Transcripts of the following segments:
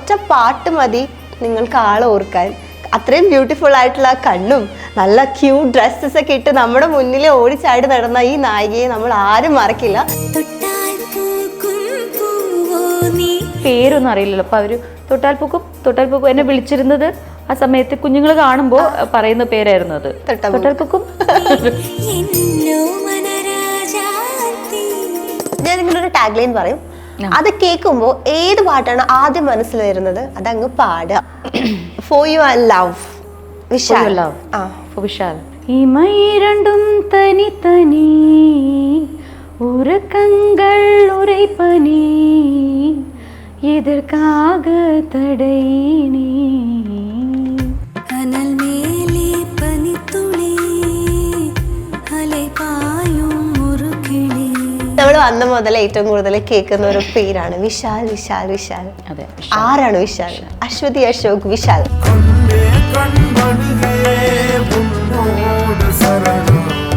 ഒരൊറ്റ പാട്ട് മതി നിങ്ങൾക്ക് ആളെ ഓർക്കാൻ. അത്രയും ബ്യൂട്ടിഫുൾ ആയിട്ടുള്ള കണ്ണും നല്ല ക്യൂട്ട് ഡ്രസ്സസ് ഒക്കെ ഇട്ട് നമ്മുടെ മുന്നിൽ ഓടിച്ചാടി നടന്ന ഈ നായികയെ നമ്മൾ ആരും മറക്കില്ല. പേരൊന്നും അറിയില്ലല്ലോ. അപ്പൊ അവര് തൊട്ടാൽ പൂക്കും എന്നെ വിളിച്ചിരുന്നത് ആ സമയത്ത് കുഞ്ഞുങ്ങൾ കാണുമ്പോൾ പറയുന്ന പേരായിരുന്നു അത്, തൊട്ടാൽ പൂക്കും. ഞാൻ നിങ്ങളൊരു ടാഗ് ലൈൻ പറയും, അത് കേൾക്കുമ്പോൾ ഏത് പാട്ടാണ് ആദ്യം മനസ്സിൽ വരുന്നത് അതങ്ങ് പാടുക. For you and love Vishal. Vishal. ഇമയിരണ്ടും തനി തനി ഉറക്കങ്ങൾ ഉറൈപ്പനി എதற்காக தடை நீ கனல் மேலே பனித்துளி அலை பாயும் ஒரு കിളി. നമ്മൾ വന്ന മുതൽ ഏറ്റവും കൂടുതൽ കേൾക്കുന്ന ഒരു പേരാണ് വിശാൽ വിശാൽ വിശാൽ. അതെ, ആരാണ് വിശാൽ? അശ്വതി അശോക് വിശാൽ.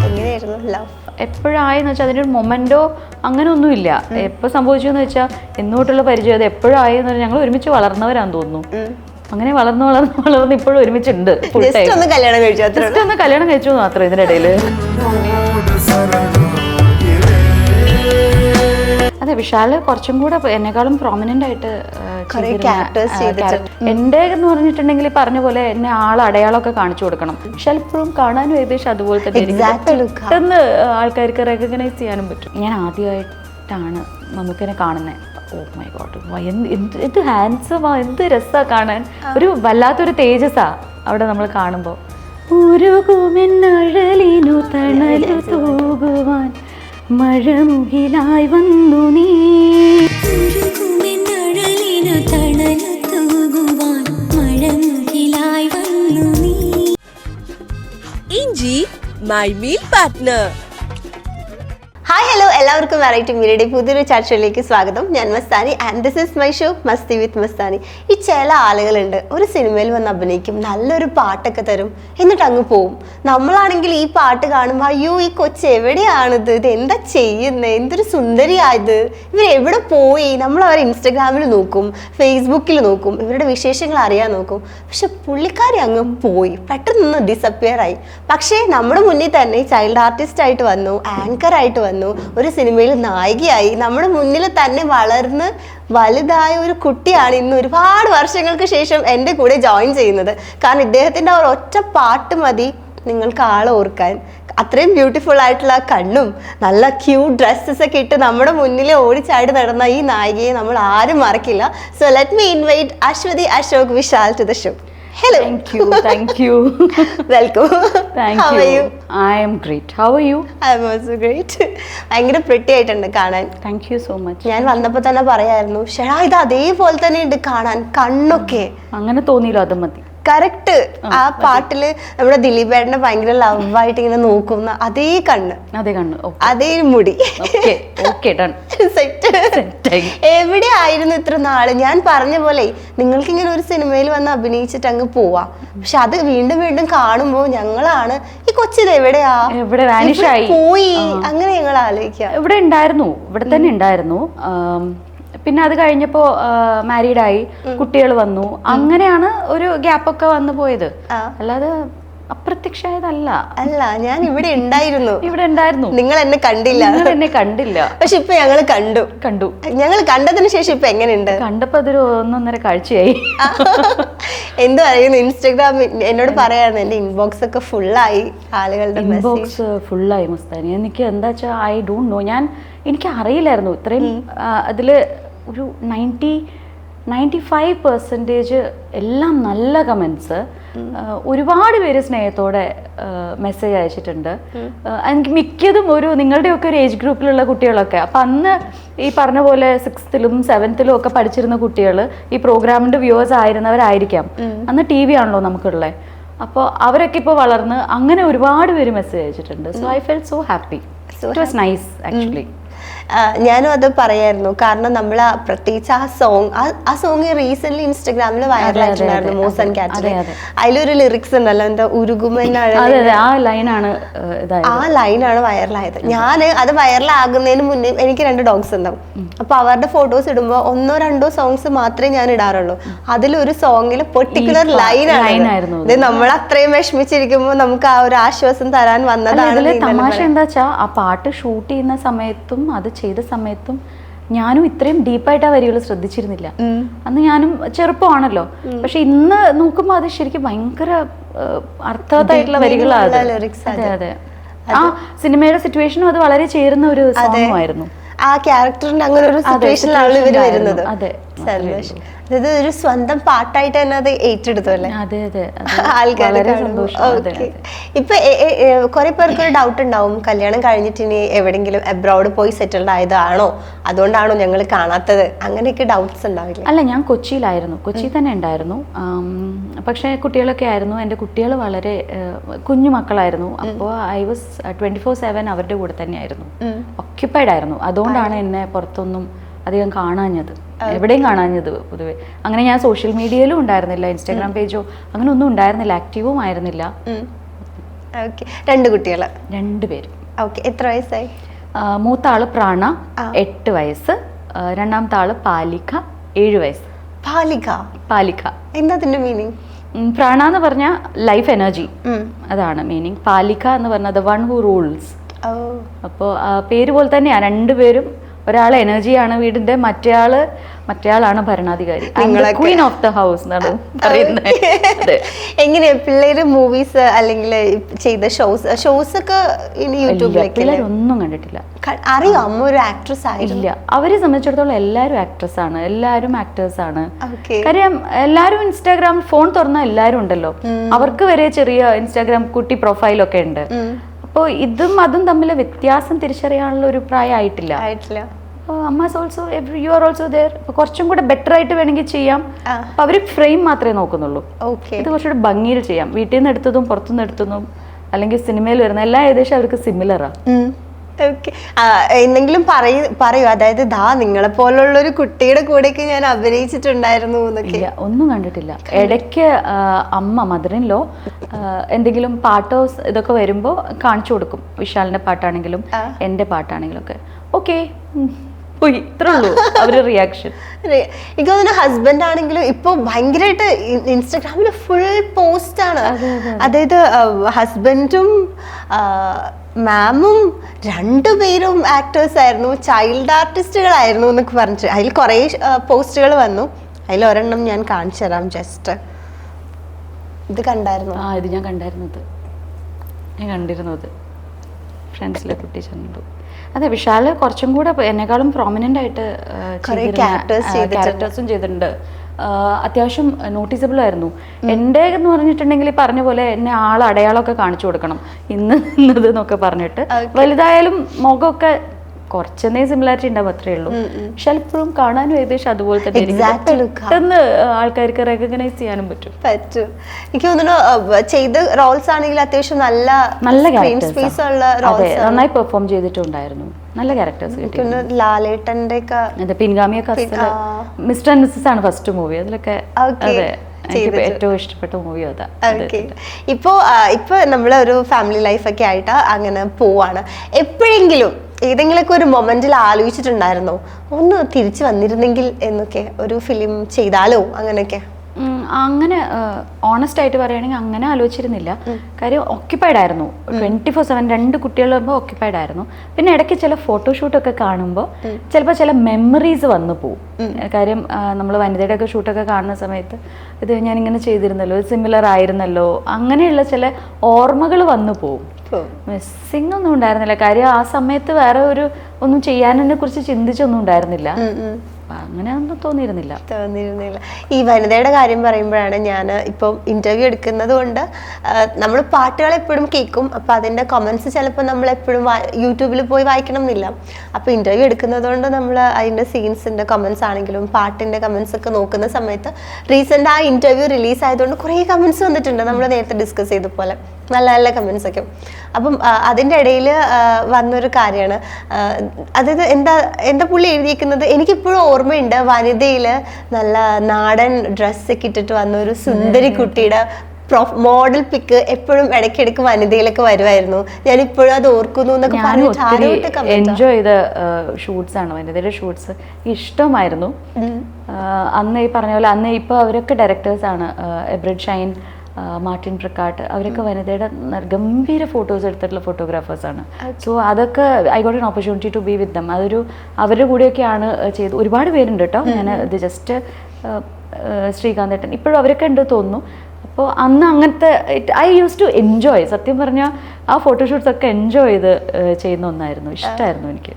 എങ്ങനെയായിരുന്നു ലവ്? എപ്പോഴായെന്ന് വെച്ചാൽ അതിൻ്റെ ഒരു മൊമെന്റോ അങ്ങനെ ഒന്നുമില്ല. എപ്പോൾ സംഭവിച്ചു എന്ന് വെച്ചാൽ എന്നോട്ടുള്ള പരിചയം അത് എപ്പോഴായെന്ന് പറഞ്ഞാൽ ഞങ്ങൾ ഒരുമിച്ച് വളർന്നവരാന്ന് തോന്നുന്നു. അങ്ങനെ വളർന്ന് ഇപ്പോഴും ഒരുമിച്ചുണ്ട്. ഒന്ന് കല്യാണം കഴിച്ചു മാത്രം ഇതിനിടയിൽ. അതെ, വിശാല് കുറച്ചും കൂടെ എന്നെക്കാളും പ്രോമിനന്റ് ആയിട്ട് എന്റെ എന്ന് പറഞ്ഞിട്ടുണ്ടെങ്കിൽ പറഞ്ഞ പോലെ എന്നെ അടയാളമൊക്കെ കാണിച്ചു കൊടുക്കണം. വിശാൽ ഇപ്പോഴും കാണാനും ഏകദേശം അതുപോലെ തന്നെ പെട്ടെന്ന് ആൾക്കാർക്ക് റെക്കഗ്നൈസ് ചെയ്യാനും പറ്റും. ഞാൻ ആദ്യമായിട്ടാണ് നമുക്കിനെ കാണുന്നത്. ഓ മൈ ഗോഡ്, എന്ത് ഹാൻഡ്സമാ, എന്ത് രസാ കാണാൻ. ഒരു വല്ലാത്തൊരു തേജസ്സാ അവിടെ നമ്മൾ കാണുമ്പോൾ. ഉരുകുമെന്നഴലിനു തണലു തൂകുവാൻ മഴമുകിലായി വന്നു നീ. ഇഞ്ചി my meal partner. Hi hello, എല്ലാവർക്കും വെറൈറ്റി മീഡിയയുടെ പുതിയൊരു ചർച്ചയിലേക്ക് സ്വാഗതം. ഞാൻ Mastani and this is my show Masti with Mastani. ഈ ചില ആളുകളുണ്ട്, ഒരു സിനിമയിൽ വന്ന് അഭിനയിക്കും, നല്ലൊരു പാട്ടൊക്കെ തരും, എന്നിട്ട് അങ്ങ് പോവും. നമ്മളാണെങ്കിൽ ഈ പാട്ട് കാണുമ്പോൾ അയ്യോ ഈ കൊച്ച് എവിടെയാണിത്, ഇത് എന്താ ചെയ്യുന്നത്, എന്തൊരു സുന്ദരിയായത്, ഇവരെവിടെ പോയി. നമ്മൾ അവരെ ഇൻസ്റ്റഗ്രാമിൽ നോക്കും, ഫേസ്ബുക്കിൽ നോക്കും, ഇവരുടെ വിശേഷങ്ങൾ അറിയാൻ നോക്കും. പക്ഷെ പുള്ളിക്കാരി അങ്ങ് പോയി, പെട്ടെന്ന് ഡിസപ്പിയർ ആയി. പക്ഷേ നമ്മുടെ മുന്നിൽ തന്നെ ചൈൽഡ് ആർട്ടിസ്റ്റ് ആയിട്ട് വന്നു, ആങ്കർ ആയിട്ട് വന്നു, ഒരു സിനിമയിൽ നായികയായി, നമ്മുടെ മുന്നിൽ തന്നെ വളർന്ന് വലുതായ ഒരു കുട്ടിയാണ് ഇന്ന് ഒരുപാട് വർഷങ്ങൾക്ക് ശേഷം എൻ്റെ കൂടെ ജോയിൻ ചെയ്യുന്നത്. കാരണം ഇദ്ദേഹത്തിൻ്റെ ഒരു ഒറ്റ പാട്ട് മതി നിങ്ങൾക്ക് ആളെ ഓർക്കാൻ. അത്രയും ബ്യൂട്ടിഫുൾ ആയിട്ടുള്ള കണ്ണും നല്ല ക്യൂട്ട് ഡ്രസ്സസ് ഒക്കെ ഇട്ട് നമ്മുടെ മുന്നിൽ ഓടിച്ചാടി നടന്ന ഈ നായികയെ നമ്മൾ ആരും മറക്കില്ല. So let me invite Aswathy Ashok Vishal to the show. Hello. Thank you. Welcome. How are you? I am great. How are you? I am also great. ഭയങ്കര പ്രിട്ടി ആയിട്ടുണ്ട് കാണാൻ. Thank you so much. ഞാൻ വന്നപ്പോൾ തന്നെ പറയായിരുന്നു, ഷെടാ ഇത് അതേപോലെ തന്നെ ഉണ്ട് കാണാൻ, കണ്ണൊക്കെ. അങ്ങനെ തോന്നിയില്ലോ, അത് മതി. കറക്റ്റ്. ആ പാട്ടില് നമ്മുടെ ദിലീപേട്ടനെ ഭയങ്കര ലവായിട്ട് ഇങ്ങനെ നോക്കുന്ന അതേ കണ്ണ്, അതേ മുടി. എവിടെ ആയിരുന്നു ഇത്ര നാള്? ഞാൻ പറഞ്ഞ പോലെ നിങ്ങൾക്ക് ഇങ്ങനെ ഒരു സിനിമയിൽ വന്ന് അഭിനയിച്ചിട്ട് അങ്ങ് പോവാ, പക്ഷെ അത് വീണ്ടും വീണ്ടും കാണുമ്പോ ഞങ്ങളാണ് ഈ കൊച്ചിത് എവിടെയാ പോയി, അങ്ങനെ ഞങ്ങൾ ആലോചിക്കാം. ഇവിടെ ഉണ്ടായിരുന്നു, ഇവിടെ തന്നെ ഉണ്ടായിരുന്നു. പിന്നെ അത് കഴിഞ്ഞപ്പോൾ മാരീഡായി, കുട്ടികൾ വന്നു, അങ്ങനെയാണ് ഒരു ഗ്യാപ്പൊക്കെ വന്നു പോയത്. അല്ലാതെ അപ്രത്യക്ഷമായതല്ല. അല്ല, ഞാൻ ഇവിടെ ഉണ്ടായിരുന്നു. നിങ്ങൾ എന്നെ കണ്ടില്ല. പക്ഷെ ഇപ്പൊ ഞങ്ങൾ കണ്ടു. ഞങ്ങൾ കണ്ടതിന് ശേഷം ഇപ്പൊ എങ്ങനെയുണ്ട്? കണ്ടപ്പോ അതൊരു 1.5 കാഴ്ചയായി. എന്ത് പറയുന്നു? ഇൻസ്റ്റാഗ്രാം എന്നോട് പറയായിരുന്നു, എന്റെ ഇൻബോക്സ് ഒക്കെ ഫുള്ളായി, ആളുകളുടെ ഇൻബോക്സ് ഫുള്ളായി മസ്താനി. എനിക്ക് എന്താ വെച്ചാൽ ഐ ഡോണ്ട് നോ, എനിക്ക് അറിയില്ലായിരുന്നു ഇത്രയും. അതില് ഒരു 95% എല്ലാം നല്ല കമൻസ്. ഒരുപാട് പേര് സ്നേഹത്തോടെ മെസ്സേജ് അയച്ചിട്ടുണ്ട്. എനിക്ക് മിക്കതും നിങ്ങളുടെയൊക്കെ ഒരു ഏജ് ഗ്രൂപ്പിലുള്ള കുട്ടികളൊക്കെ. അപ്പം അന്ന് ഈ പറഞ്ഞ പോലെ 6th-ലും 7th-ലും ഒക്കെ പഠിച്ചിരുന്ന കുട്ടികൾ ഈ പ്രോഗ്രാമിൻ്റെ വ്യൂവേഴ്സ് ആയിരുന്നവരായിരിക്കാം. അന്ന് TV ആണല്ലോ നമുക്കുള്ളത്. അപ്പോൾ അവരൊക്കെ ഇപ്പോൾ വളർന്ന് അങ്ങനെ ഒരുപാട് പേര് മെസ്സേജ് അയച്ചിട്ടുണ്ട്. So I felt so happy. It was nice actually. ഞാനും അത് പറയായിരുന്നു. കാരണം നമ്മൾ പ്രത്യേകിച്ച് ആ സോങ് റീസെന്റ് ഇൻസ്റ്റഗ്രാമിൽ വൈറലായിട്ടുണ്ടായിരുന്നു, മോസ് ആൻഡ് ക്യാറ്റ്. അതിലൊരു ലിറിക്സ് ഉണ്ടല്ലോ, എന്താ ആ ലൈനാണ് വൈറലായത്. ഞാൻ അത് വൈറലാകുന്നതിന് മുന്നേ എനിക്ക് 2 ഡോഗ്സ് ഉണ്ടാവും. അപ്പൊ അവരുടെ ഫോട്ടോസ് ഇടുമ്പോൾ 1-2 സോങ്സ് മാത്രമേ ഞാൻ ഇടാറുള്ളൂ. അതിലൊരു സോങ്ങിൽ പെർട്ടിക്കുലർ ലൈനായിരുന്നു. ഇത് നമ്മൾ അത്രയും വിഷമിച്ചിരിക്കുമ്പോൾ നമുക്ക് ആ ഒരു ആശ്വാസം തരാൻ വന്നതാണ്. തമാശ എന്താ വെച്ചാ, ആ പാട്ട് ഷൂട്ട് ചെയ്യുന്ന സമയത്തും അത് ചെയ്ത സമയത്തും ഞാനും ഇത്രയും ഡീപ്പായിട്ട് ആ വരികൾ ശ്രദ്ധിച്ചിരുന്നില്ല. അന്ന് ഞാനും ചെറുപ്പമാണല്ലോ. പക്ഷെ ഇന്ന് നോക്കുമ്പോ അത് ശരിക്കും ഭയങ്കര അർത്ഥവത്തായിട്ടുള്ള വരികളാണ്. അതെ അതെ, ആ സിനിമയുടെ സിറ്റുവേഷനും അത് വളരെ ചേരുന്ന ഒരു സോങ്ങുമായിരുന്നു. ആ ക്യാരക്ടറിന്റെ അങ്ങനെ ഒരു സിറ്റുവേഷനിലാണ് ഇവര് വരുന്നത്. അതായത് ഒരു സ്വന്തം പാട്ടായിട്ട് തന്നെ അത് ഏറ്റെടുത്തു അല്ലേ ആൾക്കാർ. ഇപ്പൊ കുറെ പേർക്ക് ഒരു ഡൗട്ട് ഉണ്ടാവും, കല്യാണം കഴിഞ്ഞിട്ട് ഇനി എവിടെങ്കിലും അബ്രോഡ് പോയി സെറ്റിൽഡ് ആയതാണോ, അതുകൊണ്ടാണോ ഞങ്ങൾ കാണാത്തത്, അങ്ങനെയൊക്കെ ഡൗട്ട്സ് ഉണ്ടാവില്ല? അല്ല, ഞാൻ കൊച്ചിയിലായിരുന്നു, കൊച്ചി തന്നെ ഉണ്ടായിരുന്നു. പക്ഷേ കുട്ടികളൊക്കെ ആയിരുന്നു. എൻ്റെ കുട്ടികൾ വളരെ കുഞ്ഞു മക്കളായിരുന്നു. അപ്പോൾ ഐ വാസ് 24/7 അവരുടെ കൂടെ തന്നെയായിരുന്നു, ഒക്യുപ്പൈഡ് ആയിരുന്നു. അതുകൊണ്ടാണ് എന്നെ പുറത്തൊന്നും അധികം കാണാഞ്ഞത്, എവിടെയും കാണാഞ്ഞത് പൊതുവെ. അങ്ങനെ ഞാൻ സോഷ്യൽ മീഡിയയിലും ഉണ്ടായിരുന്നില്ല, ഇൻസ്റ്റാഗ്രാം പേജോ അങ്ങനെ ഒന്നും ഉണ്ടായിരുന്നില്ല, ആക്റ്റീവും ആയിരുന്നില്ല. 2 കുട്ടികൾ? 2 പേര്. എത്ര വയസ്സായി? മൂത്ത ആള് പ്രാണ 8 വയസ്സ്, രണ്ടാമത്തെ ആള് പാലിക 7 വയസ്സ്. പാലിക എന്താ അതിന്റെ മീനിങ്? പ്രാണ എന്ന് പറഞ്ഞ ലൈഫ് എനർജി, അതാണ് മീനിങ്. പാലിക എന്ന് പറഞ്ഞാൽ ദ വൺ ഹു റൂൾസ്. അപ്പോൾ പേര് പോലെ തന്നെയാണ്, 2 പേരും. ഒരാൾ എനർജിയാണ് വീടിന്റെ, മറ്റേയാളാണ് ഭരണാധികാരി, ക്വീൻ ഓഫ് ദ ഹൗസ് എന്നാണ് പറയുന്നത്. എങ്ങനെയാ പിള്ളേര് മൂവീസ് അല്ലെങ്കിൽ ചെയ്ത ഷോസ് ഒക്കെ യൂട്യൂബിലേക്ക് ഒന്നും കണ്ടിട്ടില്ല? അറിയോ അമ്മ ഒരു ആക്ട്രസ് ആയില്ല? അവരെ സംബന്ധിച്ചിടത്തോളം എല്ലാവരും ആക്ട്രസ് ആണ്, എല്ലാവരും ആക്ടേഴ്സ് ആണ്. കാര്യം എല്ലാവരും ഇൻസ്റ്റാഗ്രാം ഫോൺ തുറന്നാൽ എല്ലാവരും ഉണ്ടല്ലോ, അവർക്ക് വരെ ചെറിയ ഇൻസ്റ്റാഗ്രാം കുട്ടി പ്രൊഫൈലൊക്കെ ഉണ്ട്. അപ്പോൾ ഇതും അതും തമ്മിൽ വ്യത്യാസം തിരിച്ചറിയാനുള്ള ഒരു പ്രായം ആയിട്ടില്ല. അമ്മ also you are also there. അപ്പോൾ കുറച്ചും കൂടെ ബെറ്റർ ആയിട്ട് വേണമെങ്കിൽ ചെയ്യാം. അപ്പോൾ അവർ ഫ്രെയിം മാത്രമേ നോക്കുന്നുള്ളൂ. ഇത് കുറച്ചുകൂടെ ഭംഗിയിൽ ചെയ്യാം. വീട്ടിൽ നിന്ന് എടുത്തതും പുറത്തുനിന്ന് എടുത്തതും അല്ലെങ്കിൽ സിനിമയിൽ വരുന്ന എല്ലാം ഏകദേശം അവർക്ക് സിമിലറാണ്. എന്തെങ്കിലും പറയൂ, അതായത് നിങ്ങളെ പോലുള്ള ഒരു കുട്ടിയുടെ കൂടെയൊക്കെ ഞാൻ അഭിനയിച്ചിട്ടുണ്ടായിരുന്നു എന്നൊക്കെ? ഒന്നും കണ്ടിട്ടില്ല. ഇടയ്ക്ക് അമ്മ മദറിൻലോ എന്തെങ്കിലും പാട്ടോ ഇതൊക്കെ വരുമ്പോൾ കാണിച്ചു കൊടുക്കും. വിശാലിന്റെ പാട്ടാണെങ്കിലും എൻ്റെ പാട്ടാണെങ്കിലും ഒക്കെ ഓക്കെ പോയി, ഇത്രേ ഉള്ളൂ അവരുടെ റിയാക്ഷൻ. എനിക്ക് തോന്നുന്നു ഹസ്ബൻഡ് ആണെങ്കിലും ഇപ്പൊ ഭയങ്കരമായിട്ട് ഇൻസ്റ്റാഗ്രാമിൽ ഫുൾ പോസ്റ്റ് ആണ്. അതായത് ഹസ്ബൻഡും മാമും 2 പേരും ആക്ടേഴ്സ് ആയിരുന്നു, ചൈൽഡ് ആർട്ടിസ്റ്റുകളായിരുന്നു എന്നൊക്കെ പറഞ്ഞിട്ട് അതിൽ കുറേ പോസ്റ്റുകൾ വന്നു. അതിൽ ഒരെണ്ണം ഞാൻ കാണിച്ചു തരാം. ജസ്റ്റ് ഇത് കണ്ടായിരുന്നു? ഇത് ഞാൻ കണ്ടിരുന്നത് ഫ്രണ്ട്സിലെ കുട്ടി ചെന്നു. അതെ, വിശാല് കുറച്ചും കൂടെ എന്നെക്കാളും പ്രോമിനന്റ് ആയിട്ട് ക്യാരക്ടേഴ്സും ചെയ്തിട്ടുണ്ട്. അത്യാവശ്യം നോട്ടീസബിൾ ആയിരുന്നു. എൻ്റെ എന്ന് പറഞ്ഞിട്ടുണ്ടെങ്കിൽ പറഞ്ഞ പോലെ എന്നെ അടയാളമൊക്കെ കാണിച്ചു കൊടുക്കണം, ഇന്നത് എന്നൊക്കെ പറഞ്ഞിട്ട്. വലുതായാലും മുഖമൊക്കെ കുറച്ചെന്നേ സിമിലാരിറ്റി ഉണ്ടാവും, അത്രേ ഉള്ളൂ. പക്ഷെ എപ്പോഴും കാണാനും ഏകദേശം അതുപോലെ തന്നെ പെട്ടെന്ന് ആൾക്കാർക്ക് റെക്കഗ്നൈസ് ചെയ്യാനും പറ്റും. എനിക്ക് തോന്നുന്നു ചെയ്ത റോൾസ് ആണെങ്കിൽ അത്യാവശ്യം നല്ല നന്നായി പെർഫോം ചെയ്തിട്ടുണ്ടായിരുന്നു. നല്ല ക്യാരക്ടേഴ്സ്. ലാലേട്ടന്റെ പിൻഗാമിയൊക്കെ മിസ്റ്റർ ആൻഡ് മിസ്സസ് ആണ് ഫസ്റ്റ് മൂവി. അതിലൊക്കെ അതെ എനിക്ക് ഏറ്റവും ഇഷ്ടപ്പെട്ട മൂവി അതാ. ഇപ്പൊ നമ്മളൊരു ഫാമിലി ലൈഫൊക്കെ ആയിട്ട് അങ്ങനെ പോവാണ്. എപ്പോഴെങ്കിലും ഏതെങ്കിലുമൊക്കെ ഒരു മൊമെന്റിൽ ആലോചിച്ചിട്ടുണ്ടായിരുന്നോ ഒന്ന് തിരിച്ചു വന്നിരുന്നെങ്കിൽ എന്നൊക്കെ, ഒരു ഫിലിം ചെയ്താലോ അങ്ങനെയൊക്കെ? അങ്ങനെ ഓണസ്റ്റ് ആയിട്ട് പറയുകയാണെങ്കിൽ അങ്ങനെ ആലോചിച്ചിരുന്നില്ല. കാര്യം ഓക്യുപ്പൈഡ് ആയിരുന്നു 24/7. 2 കുട്ടികളാകുമ്പോൾ ഓക്യുപ്പൈഡ് ആയിരുന്നു. പിന്നെ ഇടയ്ക്ക് ചില ഫോട്ടോഷൂട്ടൊക്കെ കാണുമ്പോൾ ചിലപ്പോൾ ചില മെമ്മറീസ് വന്നു പോവും. കാര്യം നമ്മൾ വനിതയുടെ ഒക്കെ ഷൂട്ടൊക്കെ കാണുന്ന സമയത്ത് ഇത് ഞാനിങ്ങനെ ചെയ്തിരുന്നല്ലോ, സിമിലർ ആയിരുന്നല്ലോ, അങ്ങനെയുള്ള ചില ഓർമ്മകൾ വന്നു പോവും. മിസ്സിംഗ് ഒന്നും ഉണ്ടായിരുന്നില്ല. കാര്യം ആ സമയത്ത് വേറെ ഒന്നും ചെയ്യാനെ കുറിച്ച് ചിന്തിച്ചൊന്നും ഉണ്ടായിരുന്നില്ല. അങ്ങനെ ഒന്നും തോന്നിയിരുന്നില്ല. ഈ വനിതയുടെ കാര്യം പറയുമ്പോഴാണ് ഞാൻ ഇപ്പം ഇന്റർവ്യൂ എടുക്കുന്നത് കൊണ്ട് നമ്മൾ പാട്ടുകൾ എപ്പോഴും കേൾക്കും. അപ്പം അതിൻ്റെ കമൻസ് ചിലപ്പോൾ നമ്മൾ എപ്പോഴും യൂട്യൂബിൽ പോയി വായിക്കണം എന്നില്ല. അപ്പോൾ ഇന്റർവ്യൂ എടുക്കുന്നത് കൊണ്ട് നമ്മൾ അതിൻ്റെ സീൻസിൻ്റെ കമൻസ് ആണെങ്കിലും പാട്ടിൻ്റെ കമൻസ് ഒക്കെ നോക്കുന്ന സമയത്ത് റീസെൻ്റ് ആ ഇന്റർവ്യൂ റിലീസ് ആയതുകൊണ്ട് കുറേ കമൻസ് വന്നിട്ടുണ്ട്, നമ്മൾ നേരത്തെ ഡിസ്കസ് ചെയ്ത പോലെ. നല്ല നല്ല കമൻസ് ഒക്കെ. അപ്പം അതിൻ്റെ ഇടയിൽ വന്നൊരു കാര്യമാണ്, അതായത് എന്താ പുള്ളി എഴുതിയിരിക്കുന്നത് എനിക്കിപ്പോഴും ഓർമ്മയുണ്ട്. വനിതയിൽ നല്ല നാടൻ ഡ്രസ്സൊക്കെ ഇട്ടിട്ട് വന്ന ഒരു സുന്ദരി കുട്ടിയുടെ മോഡൽ പിക്ക് എപ്പോഴും ഇടയ്ക്കിടയ്ക്ക് വനിതയിലൊക്കെ വരുമായിരുന്നു. ഞാൻ ഇപ്പോഴും അത് ഓർക്കുന്നു എന്നൊക്കെ പറഞ്ഞു. എൻജോയ് ചെയ്ത ഷൂട്ട്സ് ആണ് വനിതയുടെ ഷൂട്ട്സ്, ഇഷ്ടമായിരുന്നു. അന്ന് ഈ പറഞ്ഞ പോലെ അന്ന് ഇപ്പോൾ അവരൊക്കെ ഡയറക്ടേഴ്സ് ആണ്, എബ്രഡ് ഷൈൻ, മാർട്ടിൻ പ്രക്കാട്ട്, അവരൊക്കെ വനിതയുടെ ഗംഭീര ഫോട്ടോസ് എടുത്തിട്ടുള്ള ഫോട്ടോഗ്രാഫേഴ്സാണ്. സോ അതൊക്കെ I got an opportunity to be with them. അതൊരു അവരുടെ കൂടെയൊക്കെയാണ് ചെയ്ത്. ഒരുപാട് പേരുണ്ട് കേട്ടോ, ഞാൻ ഇത് ജസ്റ്റ് ശ്രീകാന്തേട്ടൻ ഇപ്പോഴും അവരൊക്കെ ഉണ്ട് തോന്നുന്നു. അപ്പോൾ അന്ന് അങ്ങനത്തെ ഐ യൂസ് ടു എൻജോയ്, സത്യം പറഞ്ഞാൽ ആ ഫോട്ടോഷൂട്ട്സ് ഒക്കെ എൻജോയ് ചെയ്ത് ചെയ്യുന്ന ഒന്നായിരുന്നു, ഇഷ്ടമായിരുന്നു എനിക്ക്.